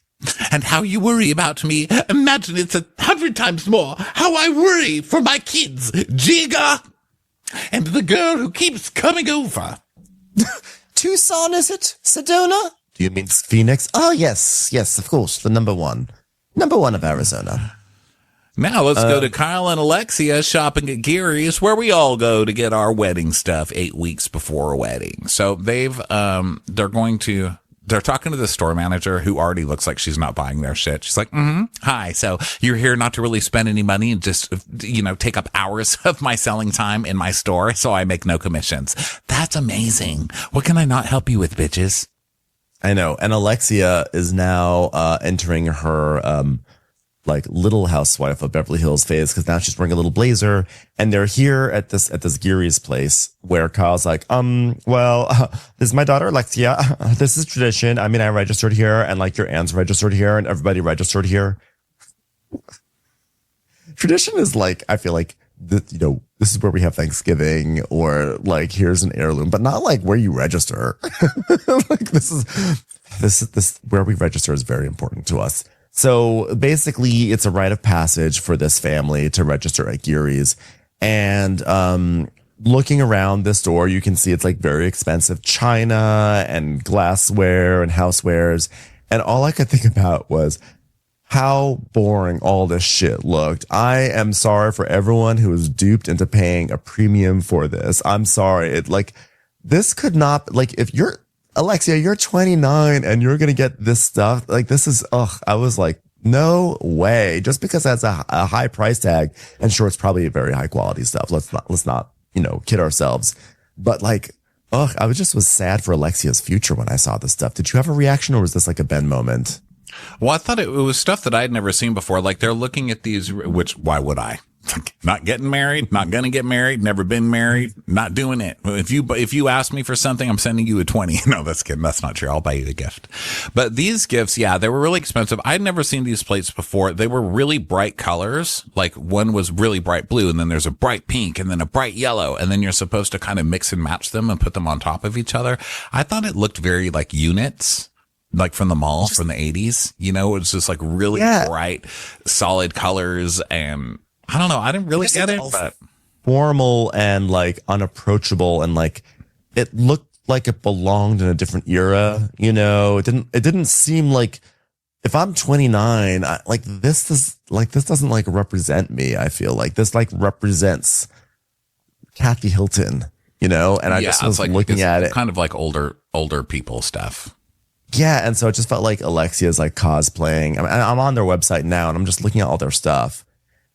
And how you worry about me, imagine it's 100 times more how I worry for my kids, Jigga, and the girl who keeps coming over. Tucson, is it? Sedona? Do you mean Phoenix? Oh, yes, of course, the number one of Arizona. Now let's go to Kyle and Alexia shopping at Gary's, where we all go to get our wedding stuff 8 weeks before a wedding. So they're talking to the store manager who already looks like she's not buying their shit. She's like, hi. So you're here not to really spend any money and just, take up hours of my selling time in my store. So I make no commissions. That's amazing. What can I not help you with, bitches? I know. And Alexia is now entering her Little Housewife of Beverly Hills phase, because now she's wearing a little blazer, and they're here at this Geary's place where Kyle's like, this is my daughter Alexia. This is tradition. I mean, I registered here, and like your aunt's registered here, and everybody registered here. Tradition is like, I feel like this is where we have Thanksgiving, or like here's an heirloom, but not like where you register. Like this where we register is very important to us. So basically, it's a rite of passage for this family to register at Geary's. And looking around this store, you can see it's like very expensive china and glassware and housewares. And all I could think about was how boring all this shit looked. I am sorry for everyone who was duped into paying a premium for this. I'm sorry. This could not, if you're, Alexia, you're 29 and you're going to get this stuff. Like, this is, I was like, no way. Just because that's a high price tag, and sure, it's probably very high quality stuff. Let's not, kid ourselves. But I was sad for Alexia's future when I saw this stuff. Did you have a reaction, or was this like a Ben moment? Well, I thought it was stuff that I had never seen before. Like, they're looking at these, which, why would I? Not getting married, not going to get married, never been married, not doing it. If you ask me for something, I'm sending you a 20. No, that's kidding. That's not true. I'll buy you a gift. But these gifts, yeah, they were really expensive. I'd never seen these plates before. They were really bright colors. Like one was really bright blue, and then there's a bright pink, and then a bright yellow, and then you're supposed to kind of mix and match them and put them on top of each other. I thought it looked very like units. Like from the mall from the 80s, it was just like really bright, solid colors. And I don't know. I didn't really get it, but formal and like unapproachable. And like, it looked like it belonged in a different era. It didn't seem like if I'm 29, this doesn't like represent me. I feel like this like represents Kathy Hilton, and I just was like, looking at it kind of like older people stuff. Yeah, and so it just felt like Alexia's like cosplaying. I'm on their website now, and I'm just looking at all their stuff,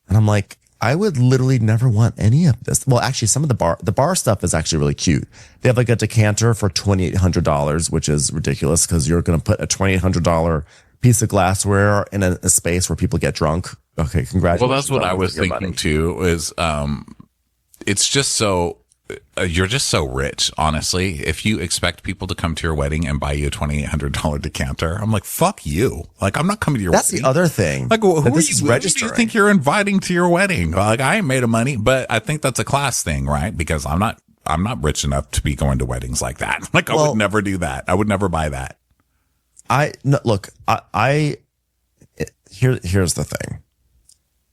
and I'm like, I would literally never want any of this. Well, actually, some of the bar stuff is actually really cute. They have like a decanter for $2,800, which is ridiculous because you're going to put a $2,800 piece of glassware in a space where people get drunk. Okay, congratulations. Well, that's what I was thinking too. Is it's just so. You're just so rich, honestly. If you expect people to come to your wedding and buy you a $2,800 decanter, I'm like, fuck you. Like, I'm not coming to your wedding. That's the other thing. Like, who do you think you're inviting to your wedding? Like, I ain't made of money, but I think that's a class thing, right? Because I'm not rich enough to be going to weddings like that. Like, I would never do that. I would never buy that. Here's the thing.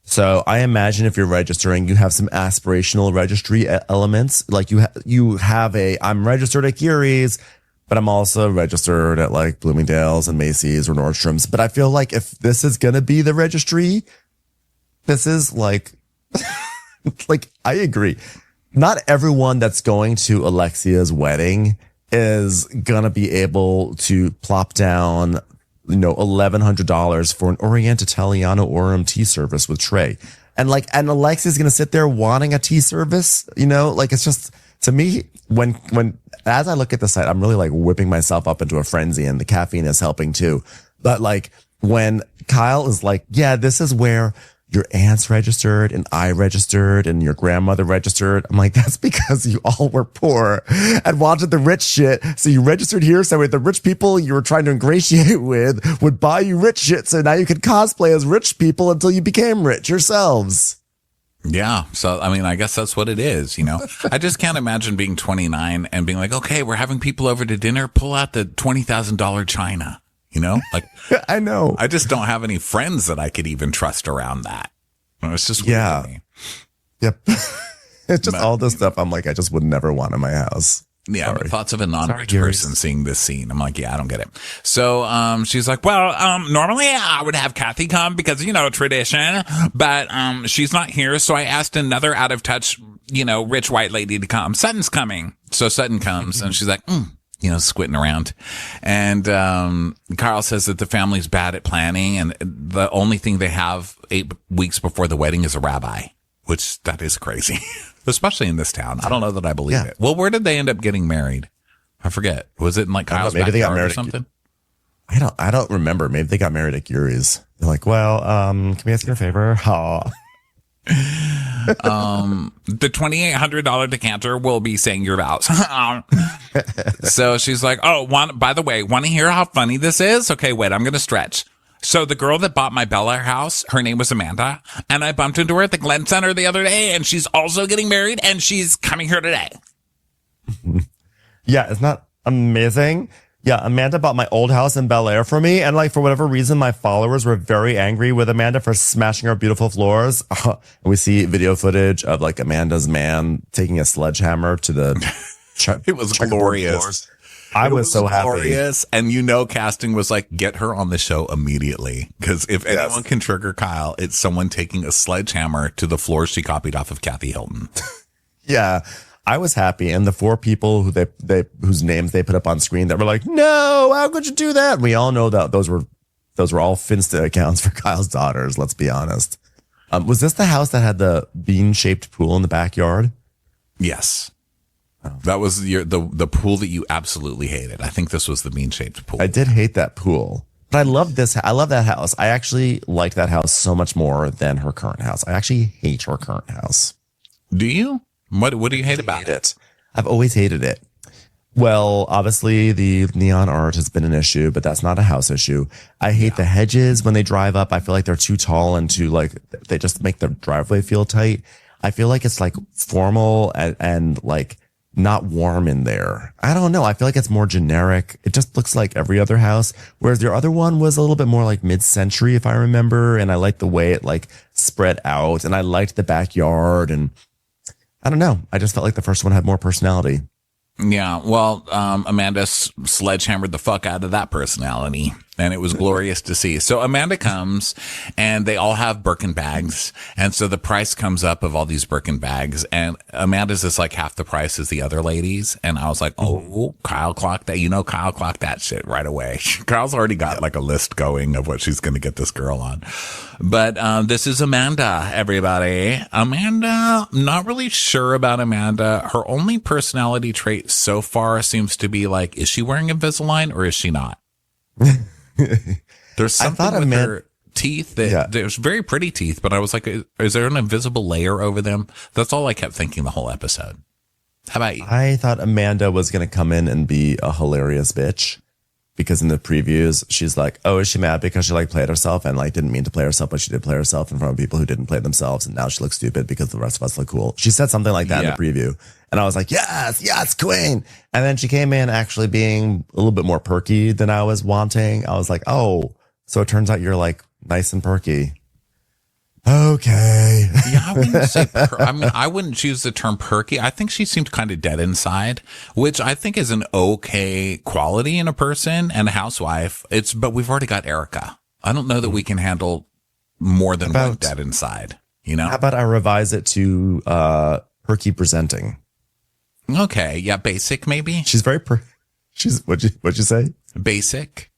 So I imagine if you're registering, you have some aspirational registry elements. Like you have I'm registered at Geary's, but I'm also registered at like Bloomingdale's and Macy's or Nordstrom's. But I feel like if this is going to be the registry, this is like, I agree. Not everyone that's going to Alexia's wedding is going to be able to plop down $1,100 for an Orient Italiano Orem tea service with tray. And Alexia's going to sit there wanting a tea service, it's just, to me, when as I look at the site, I'm really like whipping myself up into a frenzy, and the caffeine is helping too. But like when Kyle is like, yeah, this is where your aunt's registered and I registered and your grandmother registered. I'm like, that's because you all were poor and wanted the rich shit. So you registered here. So the rich people you were trying to ingratiate with would buy you rich shit. So now you could cosplay as rich people until you became rich yourselves. Yeah. So, I mean, I guess that's what it is, I just can't imagine being 29 and being like, okay, we're having people over to dinner. Pull out the $20,000 china. Like I know. I just don't have any friends that I could even trust around that. It's just weird to me. Yep. It's just all this stuff I'm like, I just would never want in my house. Yeah, but thoughts of a non-rich person seeing this scene. I'm like, yeah, I don't get it. So she's like, well, normally I would have Kathy come because, tradition, but she's not here. So I asked another out of touch, rich white lady to come. Sutton's coming. So Sutton comes and she's like, squinting around. And Carl says that the family's bad at planning, and the only thing they have 8 weeks before the wedding is a rabbi, which that is crazy, especially in this town. I don't know that I believe it. Well, where did they end up getting married? I forget. Was it in like Kyle's backyard they got married or something? I don't remember. Maybe they got married at Geary's. They're like, well, can we ask you a favor? Oh. The $2,800 decanter will be saying your vows. So she's like, oh, by the way, want to hear how funny this is? Okay, wait, I'm going to stretch. So the girl that bought my Bel Air house, her name was Amanda, and I bumped into her at the Glen Center the other day, and she's also getting married, and she's coming here today. Yeah, it's not amazing. Yeah, Amanda bought my old house in Bel Air for me. And for whatever reason, my followers were very angry with Amanda for smashing our beautiful floors. And we see video footage of Amanda's man taking a sledgehammer to the it was glorious. I was so happy. Glorious. And casting was like, get her on the show immediately. Because if anyone can trigger Kyle, it's someone taking a sledgehammer to the floors she copied off of Kathy Hilton. Yeah. I was happy, and the 4 people whose names they put up on screen that were like, "No, how could you do that?" We all know that those were all Finsta accounts for Kyle's daughters. Let's be honest. Was this the house that had the bean-shaped pool in the backyard? Yes, that was the pool that you absolutely hated. I think this was the bean-shaped pool. I did hate that pool, But I love this. I love that house. I actually like that house so much more than her current house. I actually hate her current house. Do you? What do you hate about it? I've always hated it. Well, obviously the neon art has been an issue, but that's not a house issue. I hate the hedges when they drive up. I feel like they're too tall and too like, they just make the driveway feel tight. I feel like it's like formal and like not warm in there. I don't know. I feel like it's more generic. It just looks like every other house. Whereas your other one was a little bit more like mid-century, if I remember. And I liked the way it like spread out, and I liked the backyard, and I don't know. I just felt like the first one had more personality. Yeah, well, Amanda sledgehammered the fuck out of that personality, and it was glorious to see. So Amanda comes, and they all have Birkin bags, and so the price comes up of all these Birkin bags, and Amanda's is like half the price as the other ladies, and I was like, oh, Kyle clocked that. Kyle clocked that shit right away. Kyle's already got like a list going of what she's going to get this girl on. But this is Amanda, everybody. Amanda, not really sure about Amanda. Her only personality trait so far seems to be like, is she wearing Invisalign or is she not? There's something with her teeth that there's very pretty teeth, but I was like, is there an invisible layer over them? That's all I kept thinking the whole episode. How about you? I thought Amanda was going to come in and be a hilarious bitch. Because in the previews, she's like, oh, is she mad because she like played herself and like didn't mean to play herself, but she did play herself in front of people who didn't play themselves. And now she looks stupid because the rest of us look cool. She said something like that in the preview. And I was like, yes, queen. And then she came in actually being a little bit more perky than I was wanting. I was like, oh, so it turns out you're like nice and perky. Okay. Yeah, I wouldn't say, I wouldn't choose the term perky. I think she seemed kind of dead inside, which I think is an okay quality in a person and a housewife. But we've already got Erica. I don't know that we can handle more than one dead inside, How about I revise it to, perky presenting? Okay. Yeah. Basic, maybe. She's very, what'd you say? Basic.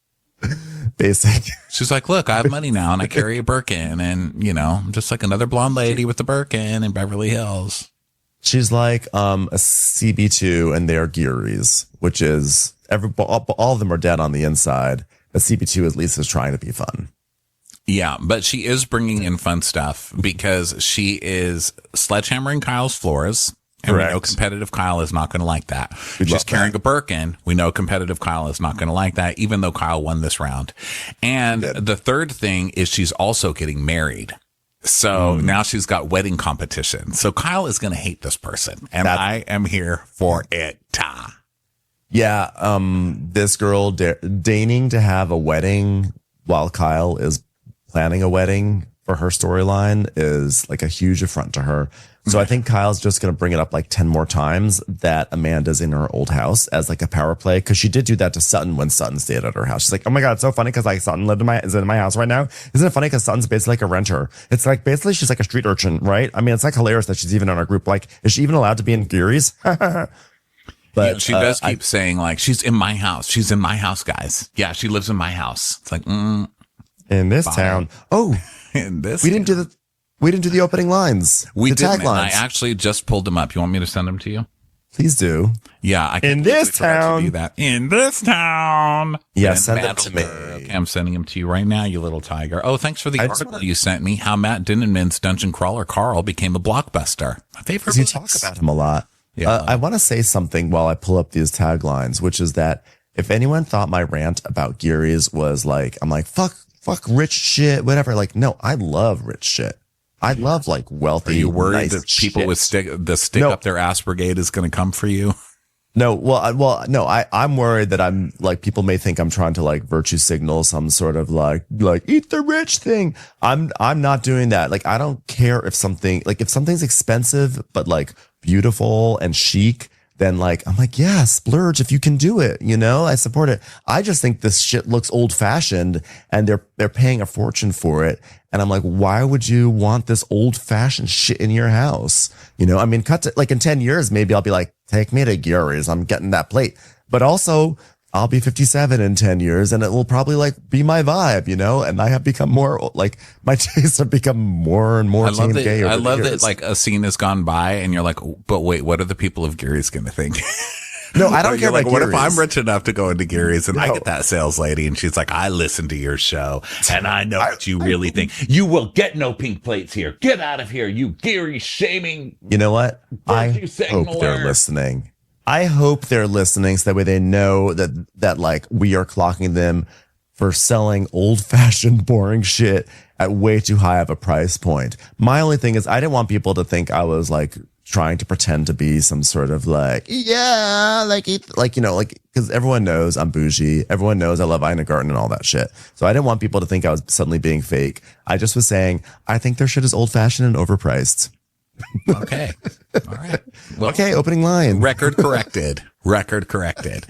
Basic. She's like, look, I have money now and I carry a Birkin and, just like another blonde lady with the Birkin in Beverly Hills. She's like a CB2 and they're Gearys, which is all of them are dead on the inside. A CB2 at least is trying to be fun. Yeah, but she is bringing in fun stuff because she is sledgehammering Kyle's floors. And we know competitive Kyle is not going to like that. She's carrying a Birkin. We know competitive Kyle is not going to like that, even though Kyle won this round. And the third thing is she's also getting married. So now she's got wedding competition. So Kyle is going to hate this person. And I am here for it. Yeah. This girl deigning to have a wedding while Kyle is planning a wedding for her storyline is like a huge affront to her. So I think Kyle's just going to bring it up like 10 more times that Amanda's in her old house as like a power play. Cause she did do that to Sutton when Sutton stayed at her house. She's like, oh my God, it's so funny. Cause like Sutton is in my house right now. Isn't it funny? Cause Sutton's basically like a renter. It's like, basically she's like a street urchin, right? I mean, it's like hilarious that she's even in our group. Like, is she even allowed to be in Geary's? But she does keep saying like, she's in my house. She's in my house, guys. Yeah. She lives in my house. It's like, in this town. Oh, we didn't do the opening lines. We didn't. I actually just pulled them up. You want me to send them to you? Please do. Yeah, I can. In this town. Do that. In this town. Yeah, send them to me. Okay, I'm sending them to you right now, you little tiger. Oh, thanks for the article you sent me. How Matt Dinenman's dungeon crawler Carl became a blockbuster. My favorite. You talk about him a lot. Yeah, I want to say something while I pull up these taglines, which is that if anyone thought my rant about Geary's was like, I'm like, fuck rich shit, whatever. Like, no, I love rich shit. I love like wealthy. Are you worried nice that people shit. with stick up their ass brigade is going to come for you? No, no, I'm worried that I'm like, people may think I'm trying to like virtue signal some sort of like eat the rich thing. I'm not doing that. Like, I don't care if something's expensive, but like beautiful and chic, then like, I'm like, yeah, splurge if you can do it. I support it. I just think this shit looks old fashioned and they're paying a fortune for it. And I'm like, why would you want this old fashioned shit in your house? I mean, cut to like in 10 years, maybe I'll be like, take me to Geary's. I'm getting that plate. But also I'll be 57 in 10 years and it will probably like be my vibe, and I have become more like my tastes have become more and more teen gay. I love that like a scene has gone by and you're like, but wait, what are the people of Geary's going to think? No, I don't care Like, about what if Gary's. I'm rich enough to go into Gary's and I get that sales lady and she's like, I listen to your show and I know what you really think. You will get no pink plates here. Get out of here, you Gary shaming. You know what? I Virtue hope signaler. they're listening. I hope they're listening so that way they know that like we are clocking them for selling old-fashioned boring shit at way too high of a price point. My only thing is I didn't want people to think I was like trying to pretend to be some sort of like, yeah, because everyone knows I'm bougie. Everyone knows I love Ina Garten and all that shit. So I didn't want people to think I was suddenly being fake. I just was saying, I think their shit is old-fashioned and overpriced. Okay. All right. Well, Okay, opening line. Record corrected. Record corrected.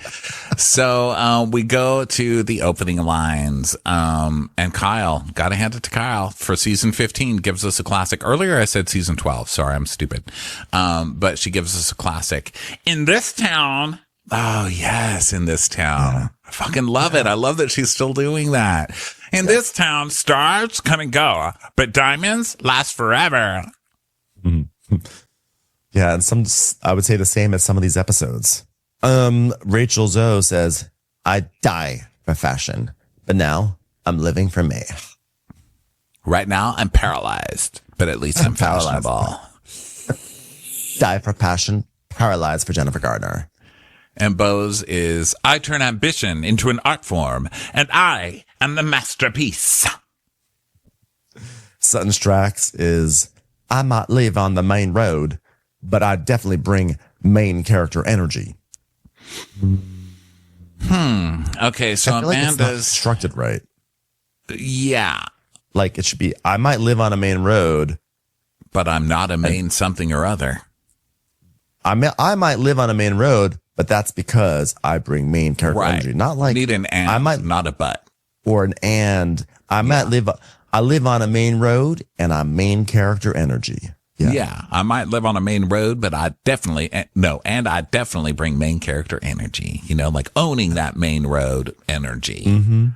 So we go to the opening lines. And Kyle, gotta hand it to Kyle for season 15, gives us a classic. Earlier I said season 12. Sorry, I'm stupid. But she gives us a classic. In this town. Oh, yes, in this town. Yeah. I fucking love it. I love that she's still doing that. In this town, stars come and go, but diamonds last forever. Yeah, and I would say the same as some of these episodes. Rachel Zoe says, I die for fashion, but now I'm living for me. Right now, I'm paralyzed, but at least I'm fashionable. Die for passion, paralyzed for Jennifer Gardner. And Bose is, I turn ambition into an art form, and I am the masterpiece. Sutton Strax is, I might live on the main road, but I definitely bring main character energy. Okay, so I feel like it's not Amanda's constructed right. Yeah. Like it should be, I might live on a main road, but I'm not a main something or other. I might live on a main road, but that's because I bring main character energy. Not like need an and, I might, not a but. Or an and. I live on a main road and I'm main character energy. Yeah. I might live on a main road, but I definitely bring main character energy, like owning that main road energy. Mm-hmm.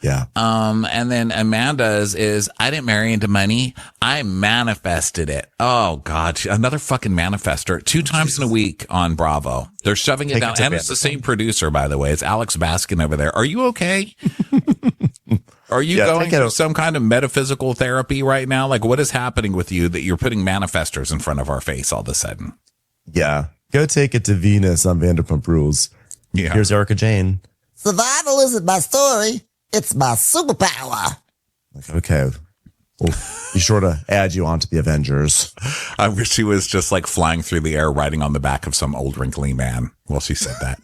Yeah. And then Amanda's is, I didn't marry into money. I manifested it. Oh God. Another fucking manifester 2 times in a week on Bravo. They're shoving it down. And it's the same producer, by the way. It's Alex Baskin over there. Are you okay? Are you going through some kind of metaphysical therapy right now? Like what is happening with you that you're putting manifestors in front of our face all of a sudden? Yeah. Go take it to Venus on Vanderpump Rules. Yeah. Here's Erica Jane. Survival isn't my story. It's my superpower. Okay. Well, be sure to add you onto the Avengers. I wish she was just like flying through the air riding on the back of some old wrinkly man while she said that.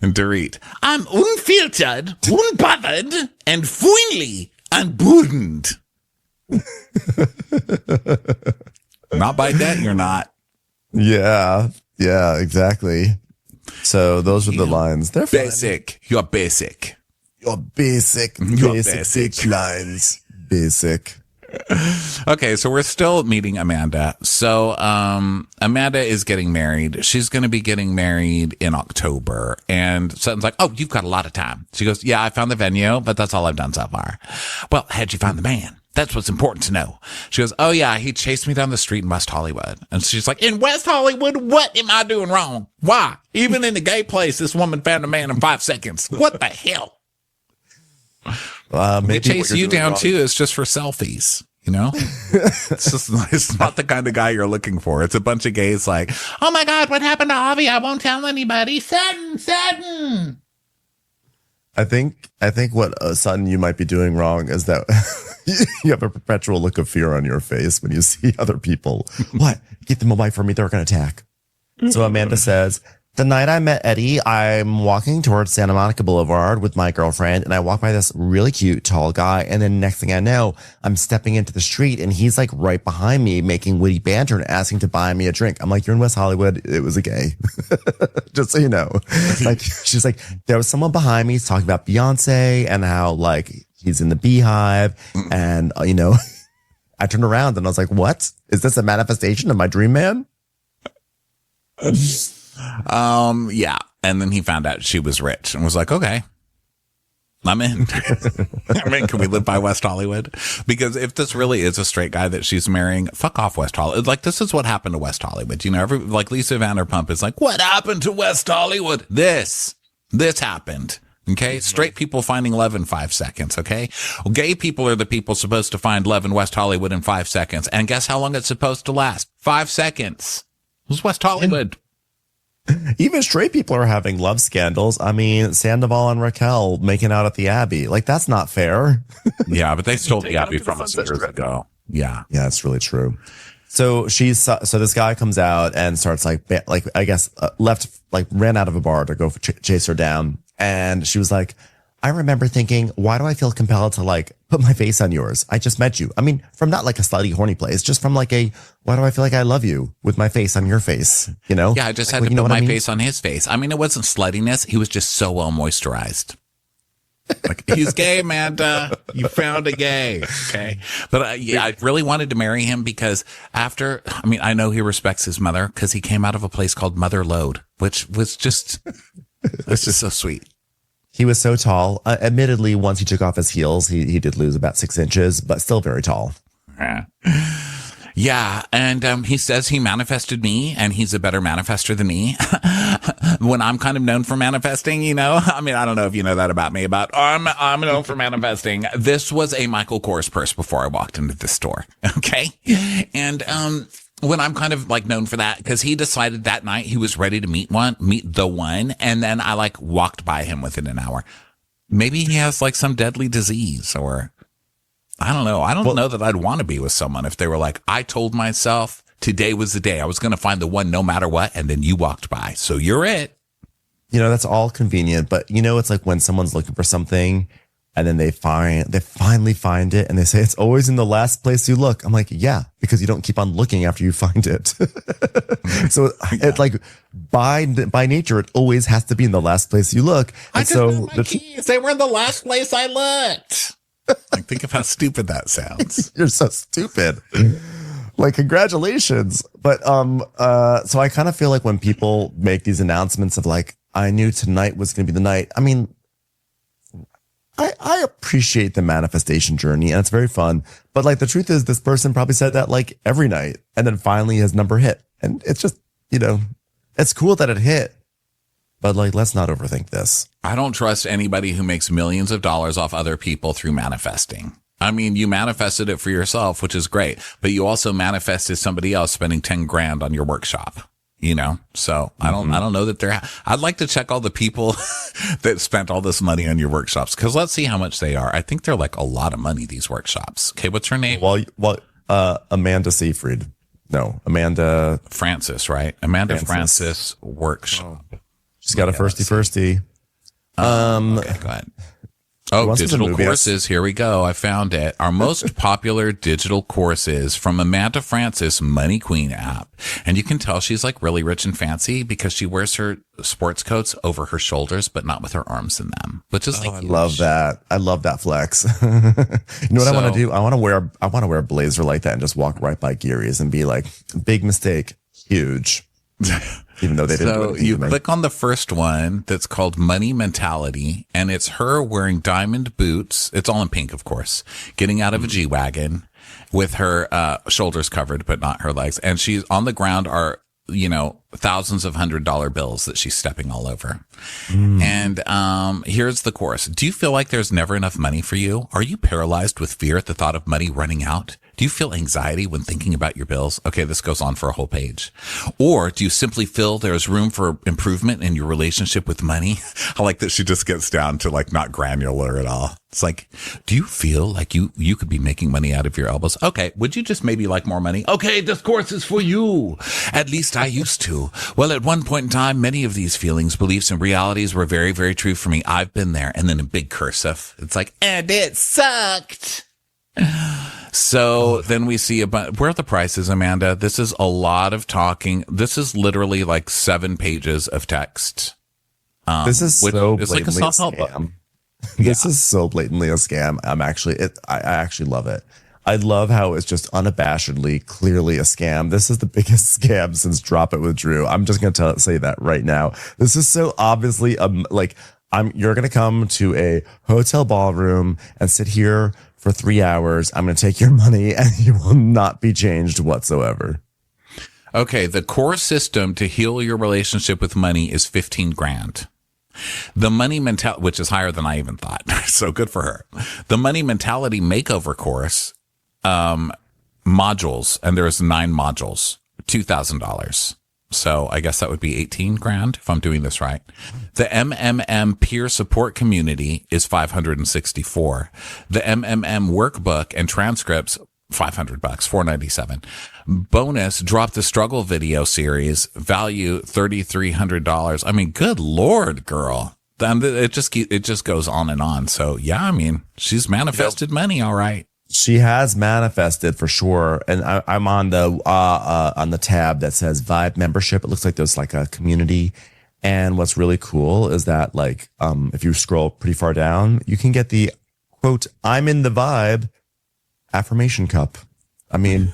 And Dorit, I'm unfiltered, unbothered, and finally unburdened. Not by that, you're not. Yeah, exactly. So those are the lines. They're basic. Fun. You're basic. You're basic. Basic lines. Basic. Okay, so we're still meeting Amanda. So Amanda is getting married. She's going to be getting married in October. And Sutton's like, oh, you've got a lot of time. She goes, yeah, I found the venue, but that's all I've done so far. Well, how'd you find the man? That's what's important to know. She goes, oh, yeah, he chased me down the street in West Hollywood. And she's like, in West Hollywood, what am I doing wrong? Why? Even in the gay place, this woman found a man in 5 seconds. What the hell? They chase you down, too. It's just for selfies. It's not the kind of guy you're looking for. It's a bunch of gays like, oh, my God, what happened to Avi? I won't tell anybody. Sutton. I think what Sutton you might be doing wrong is that you have a perpetual look of fear on your face when you see other people. What? Get them away from me. They're going to attack. So Amanda says, the night I met Eddie, I'm walking towards Santa Monica Boulevard with my girlfriend, and I walk by this really cute, tall guy. And then next thing I know, I'm stepping into the street, and he's like right behind me making witty banter and asking to buy me a drink. I'm like, you're in West Hollywood. It was a gay. Just so you know. Like, she's like, there was someone behind me talking about Beyonce and how like he's in the Beehive. And, I turned around and I was like, what? Is this a manifestation of my dream man? Yeah. And then he found out she was rich and was like, okay. I'm in. I'm in. Can we live by West Hollywood? Because if this really is a straight guy that she's marrying, fuck off West Hollywood. Like, this is what happened to West Hollywood. You know, like Lisa Vanderpump is like, what happened to West Hollywood? This happened. Okay. Straight people finding love in 5 seconds. Okay. Well, gay people are the people supposed to find love in West Hollywood in 5 seconds. And guess how long it's supposed to last? 5 seconds. It was West Hollywood. Even straight people are having love scandals. I mean, Sandoval and Raquel making out at the Abbey. Like, that's not fair. Yeah, but they stole the Abbey from us years ago. Yeah. Yeah, it's really true. So so this guy comes out and starts like I guess ran out of a bar to go chase her down. And she was like, I remember thinking, why do I feel compelled to like put my face on yours? I just met you. I mean, from not like a slutty, horny place, just from like why do I feel like I love you with my face on your face? You know? Yeah, I just had to put my face on his face. I mean, it wasn't sluttiness. He was just so well moisturized. Like, he's gay, Amanda. You found a gay. Okay. But yeah, I really wanted to marry him because I know he respects his mother because he came out of a place called Mother Lode, which was just, it's just so sweet. He was so tall. Admittedly, once he took off his heels, he did lose about 6 inches, but still very tall. Yeah. And he says he manifested me and he's a better manifester than me. When I'm kind of known for manifesting, you know, I mean, I don't know if you know that about me, but I'm known for manifesting. This was a Michael Kors purse before I walked into the store. Okay. And, when I'm kind of like known for that, because he decided that night he was ready to meet the one. And then I like walked by him within an hour. Maybe he has like some deadly disease or I don't know. I don't know that I'd want to be with someone if they were like, I told myself today was the day I was going to find the one no matter what. And then you walked by. So you're it. You know, that's all convenient. But you know, it's like when someone's looking for something and then they finally find it and they say it's always in the last place you look. I'm like, yeah, because you don't keep on looking after you find it. So it's like by nature, it always has to be in the last place you look. And my keys. They were in the last place I looked. Like, think of how stupid that sounds. You're so stupid. Like, congratulations. But, so I kind of feel like when people make these announcements of like, I knew tonight was going to be the night. I mean, I appreciate the manifestation journey and it's very fun. But like, the truth is this person probably said that like every night and then finally his number hit. And it's just, you know, it's cool that it hit, but like, let's not overthink this. I don't trust anybody who makes millions of dollars off other people through manifesting. I mean, you manifested it for yourself, which is great, but you also manifested somebody else spending 10 grand on your workshop. You know, so I don't know that I'd like to check all the people that spent all this money on your workshops. Cause let's see how much they are. I think they're like a lot of money, these workshops. Okay. What's her name? Well, Amanda Seyfried. No, Amanda Francis, right? Amanda Francis workshop. She's got a firsty. Okay, go ahead. Oh, digital courses. Here we go. I found it. Our most popular digital courses from Amanda Francis Money Queen app. And you can tell she's like really rich and fancy because she wears her sports coats over her shoulders, but not with her arms in them, which is like, I love that. I love that flex. You know what I want to do? I want to wear a blazer like that and just walk right by Geary's and be like, big mistake, huge. Even though they didn't. So you click on the first one that's called Money Mentality, and it's her wearing diamond boots. It's all in pink, of course, getting out of a G-Wagon with her shoulders covered, but not her legs. And she's on the ground are, you know, thousands of $100 bills that she's stepping all over. And here's the course. Do you feel like there's never enough money for you? Are you paralyzed with fear at the thought of money running out? Do you feel anxiety when thinking about your bills? Okay, this goes on for a whole page. Or do you simply feel there's room for improvement in your relationship with money? I like that she just gets down to like not granular at all. It's like, do you feel like you could be making money out of your elbows? Okay, would you just maybe like more money? Okay, this course is for you. At least I used to. Well, at one point in time, many of these feelings, beliefs, and realities were very, very true for me. I've been there. And then in big cursive, it's like, and it sucked. So then we see where are the prices, Amanda? This is a lot of talking. This is literally like 7 pages of text. This is so it's like a self-help book. This is so blatantly a scam. I actually love it. I love how it's just unabashedly, clearly a scam. This is the biggest scam since Drop It with Drew. I'm just going to say that right now. This is so obviously like You're going to come to a hotel ballroom and sit here for 3 hours. I'm going to take your money and you will not be changed whatsoever. Okay. The core system to heal your relationship with money is 15 grand. The money mentality, which is higher than I even thought. So good for her. The money mentality makeover course, modules, and there's 9 modules, $2,000. So I guess that would be 18 grand if I'm doing this right. The MMM peer support community is 564. The MMM workbook and transcripts, $500, $497. Bonus, drop the struggle video series, value $3,300. I mean, good Lord, girl. Then it just goes on and on. So yeah, I mean, she's manifested money. All right. She has manifested for sure. And I'm on the tab that says Vibe membership. It looks like there's like a community. And what's really cool is that like, if you scroll pretty far down, you can get the quote, I'm in the vibe affirmation cup. I mean,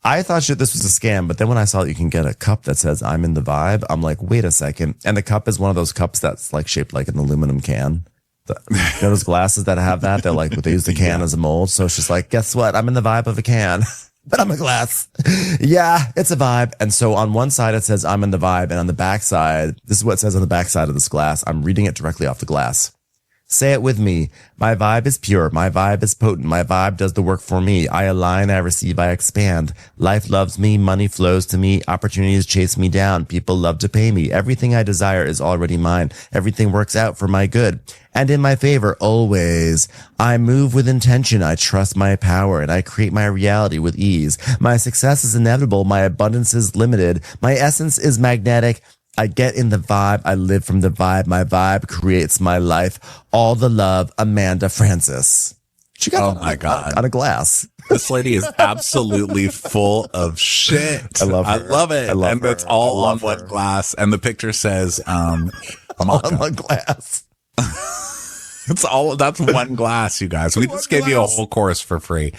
I thought this was a scam, but then when I saw that you can get a cup that says I'm in the vibe, I'm like, wait a second. And the cup is one of those cups that's like shaped like an aluminum can. You know those glasses that have that? They're like, they use the can as a mold. So it's just like, guess what? I'm in the vibe of a can, but I'm a glass. Yeah, it's a vibe. And so on one side, it says I'm in the vibe. And on the back side, this is what it says on the back side of this glass. I'm reading it directly off the glass. Say it with me. My vibe is pure. My vibe is potent. My vibe does the work for me. I align, I receive, I expand. Life loves me. Money flows to me. Opportunities chase me down. People love to pay me. Everything I desire is already mine. Everything works out for my good and in my favor always. I move with intention. I trust my power and I create my reality with ease. My success is inevitable. My abundance is limited. My essence is magnetic. I get in the vibe. I live from the vibe. My vibe creates my life. All the love, Amanda Francis. She got on a glass. This lady is absolutely full of shit. I love her. I love it. I love and her. it's all I on love one her. glass. And the picture says, On one glass. that's one glass, you guys. We just gave you a whole course for free.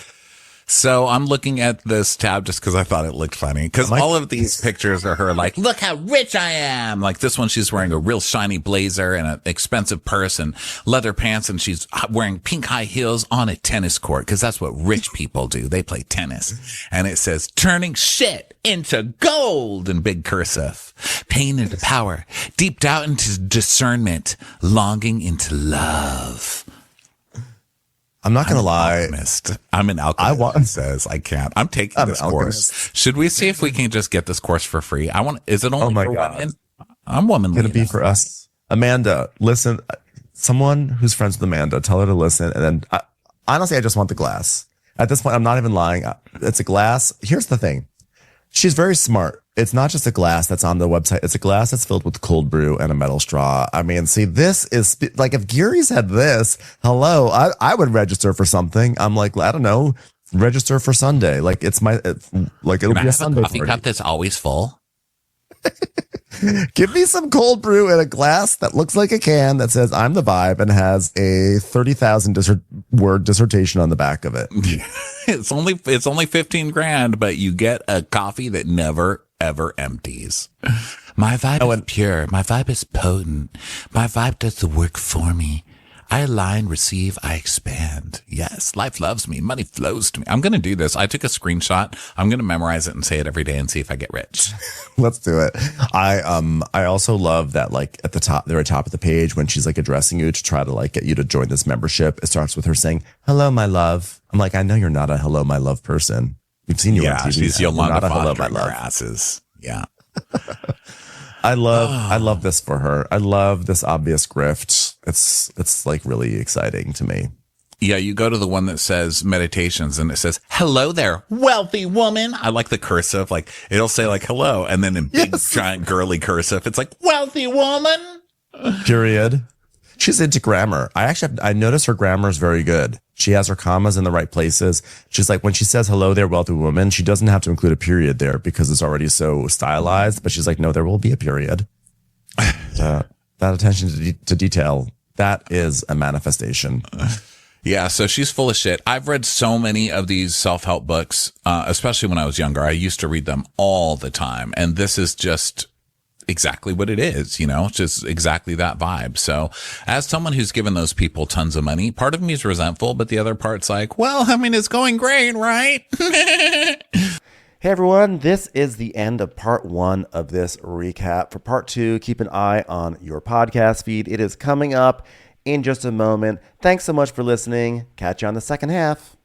So I'm looking at this tab just because I thought it looked funny. Because all of these pictures are her like, look how rich I am. Like this one, she's wearing a real shiny blazer and an expensive purse and leather pants. And she's wearing pink high heels on a tennis court because that's what rich people do. They play tennis. And it says, turning shit into gold in big cursive. Pain into power. Deep doubt into discernment. Longing into love. I'm not going to lie. I'm an alchemist. It says I can't. I'm taking this course. Should we see if we can just get this course for free? Is it only for women? I'm womanly. Going to be for us. Amanda, listen, someone who's friends with Amanda, tell her to listen. And then honestly, I just want the glass. At this point, I'm not even lying. It's a glass. Here's the thing. She's very smart. It's not just a glass that's on the website. It's a glass that's filled with cold brew and a metal straw. I mean, see, this is like if Geary's had this, hello, I would register for something. I'm like, I don't know, register for Sunday. Like it'll be a Sunday coffee party. cup that's always full. Give me some cold brew in a glass that looks like a can that says I'm the vibe and has a 30,000 word dissertation on the back of it. It's only 15 grand, but you get a coffee that never ever empties. My vibe is pure. My vibe is potent. My vibe does the work for me. I align, receive, I expand. Yes, life loves me. Money flows to me. I'm going to do this. I took a screenshot. I'm going to memorize it and say it every day and see if I get rich. Let's do it. I also love that like at the very top of the page when she's like addressing you to try to like get you to join this membership, it starts with her saying, hello, my love. I'm like, I know you're not a hello, my love person. We've seen you on TV. She's You're Yolanda not a hello, Foster my love. asses. Yeah. I love this for her. I love this obvious grift. It's like really exciting to me. Yeah, you go to the one that says meditations and it says, hello there, wealthy woman. I like the cursive. Like it'll say like hello. And then in big giant girly cursive, it's like wealthy woman. Period. She's into grammar. I notice her grammar is very good. She has her commas in the right places. She's like, when she says hello there, wealthy woman, she doesn't have to include a period there because it's already so stylized. But she's like, no, there will be a period. That attention to detail, that is a manifestation. Yeah, so she's full of shit. I've read so many of these self-help books, especially when I was younger. I used to read them all the time. And this is just, exactly what it is, just exactly that vibe. So as someone who's given those people tons of money, part of me is resentful, but the other part's like, well, I mean, it's going great, right? Hey everyone, this is the end of part 1 of this recap. For part 2, keep an eye on your podcast feed. It is coming up in just a moment. Thanks so much for listening. Catch you on the second half.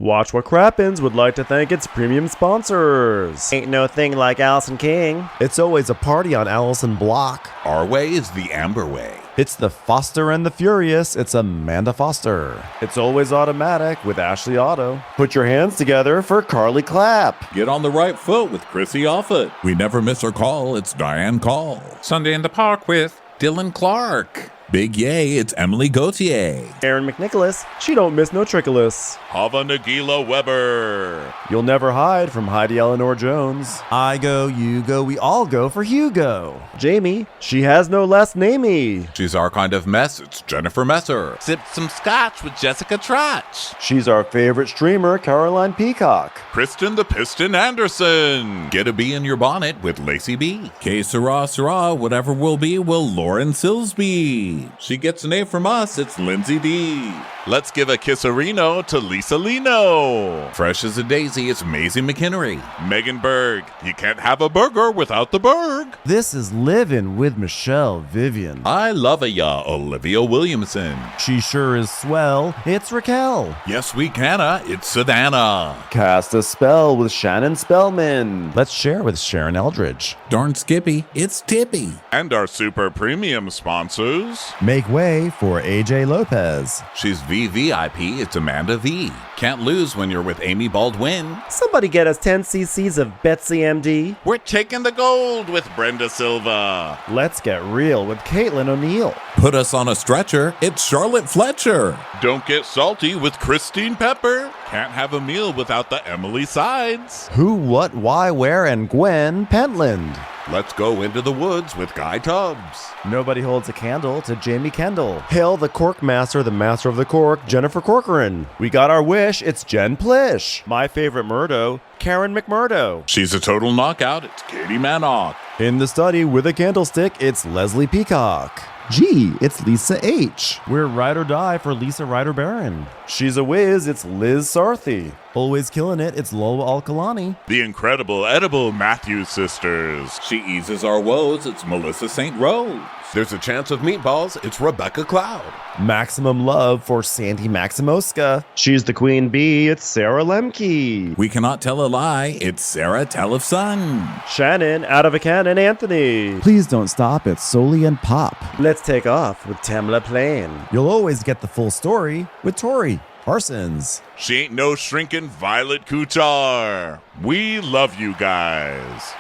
Watch What Crappens would like to thank its premium sponsors. Ain't no thing like Allison King. It's always a party on Allison Block. Our way is the Amber way. It's the Foster and the Furious. It's Amanda Foster. It's always automatic with Ashley Auto. Put your hands together for Carly Clapp. Get on the right foot with Chrissy Offit. We never miss her call. It's Diane Call. Sunday in the Park with Dylan Clark. Big yay, it's Emily Gauthier. Aaron McNicholas. She don't miss no trickolas. Hava Nagila Weber. You'll never hide from Heidi Eleanor Jones. I go, you go, we all go for Hugo. Jamie. She has no last namey. She's our kind of mess. It's Jennifer Messer. Sipped some scotch with Jessica Trotch. She's our favorite streamer, Caroline Peacock. Kristen the Piston Anderson. Get a bee in your bonnet with Lacey B. K Sarah, whatever will be, will Lauren Silsby. She gets an A from us. It's Lindsay D. Let's give a kisserino to Lisa Lino. Fresh as a daisy, it's Maisie McHenry. Megan Berg. You can't have a burger without the Berg. This is Livin' with Michelle Vivian. I love ya, Olivia Williamson. She sure is swell. It's Raquel. Yes, we canna. It's Savannah. Cast a spell with Shannon Spellman. Let's share with Sharon Eldridge. Darn Skippy, it's Tippy. And our super premium sponsors. Make way for AJ Lopez. She's VVIP, it's Amanda V. Can't lose when you're with Amy Baldwin. Somebody get us 10 cc's of Betsy MD. We're taking the gold with Brenda Silva. Let's get real with Caitlin O'Neill. Put us on a stretcher, it's Charlotte Fletcher. Don't get salty with Christine Pepper. Can't have a meal without the Emily Sides. Who, what, why, where, and Gwen Pentland. Let's go into the woods with Guy Tubbs. Nobody holds a candle to Jamie Kendall. Hail the Cork Master, the Master of the Cork, Jennifer Corcoran. We got our wish, it's Jen Plish. My favorite Murdo, Karen McMurdo. She's a total knockout, it's Katie Manock. In the study with a candlestick, it's Leslie Peacock. Gee, it's Lisa H. We're ride or die for Lisa Ryder Barron. She's a whiz, it's Liz Sarthy. Always killing it, it's Lola Alkalani. The incredible edible Matthews sisters. She eases our woes, it's Melissa St. Rose. There's a chance of meatballs, it's Rebecca Cloud. Maximum love for Sandy Maximoska. She's the queen bee, it's Sarah Lemke. We cannot tell a lie, it's Sarah Tellefson. Shannon, out of a cannon, Anthony. Please don't stop, it's Soli and Pop. Let's take off with Tamla Plain. You'll always get the full story with Tori Parsons. She ain't no shrinking Violet Kuchar. We love you guys.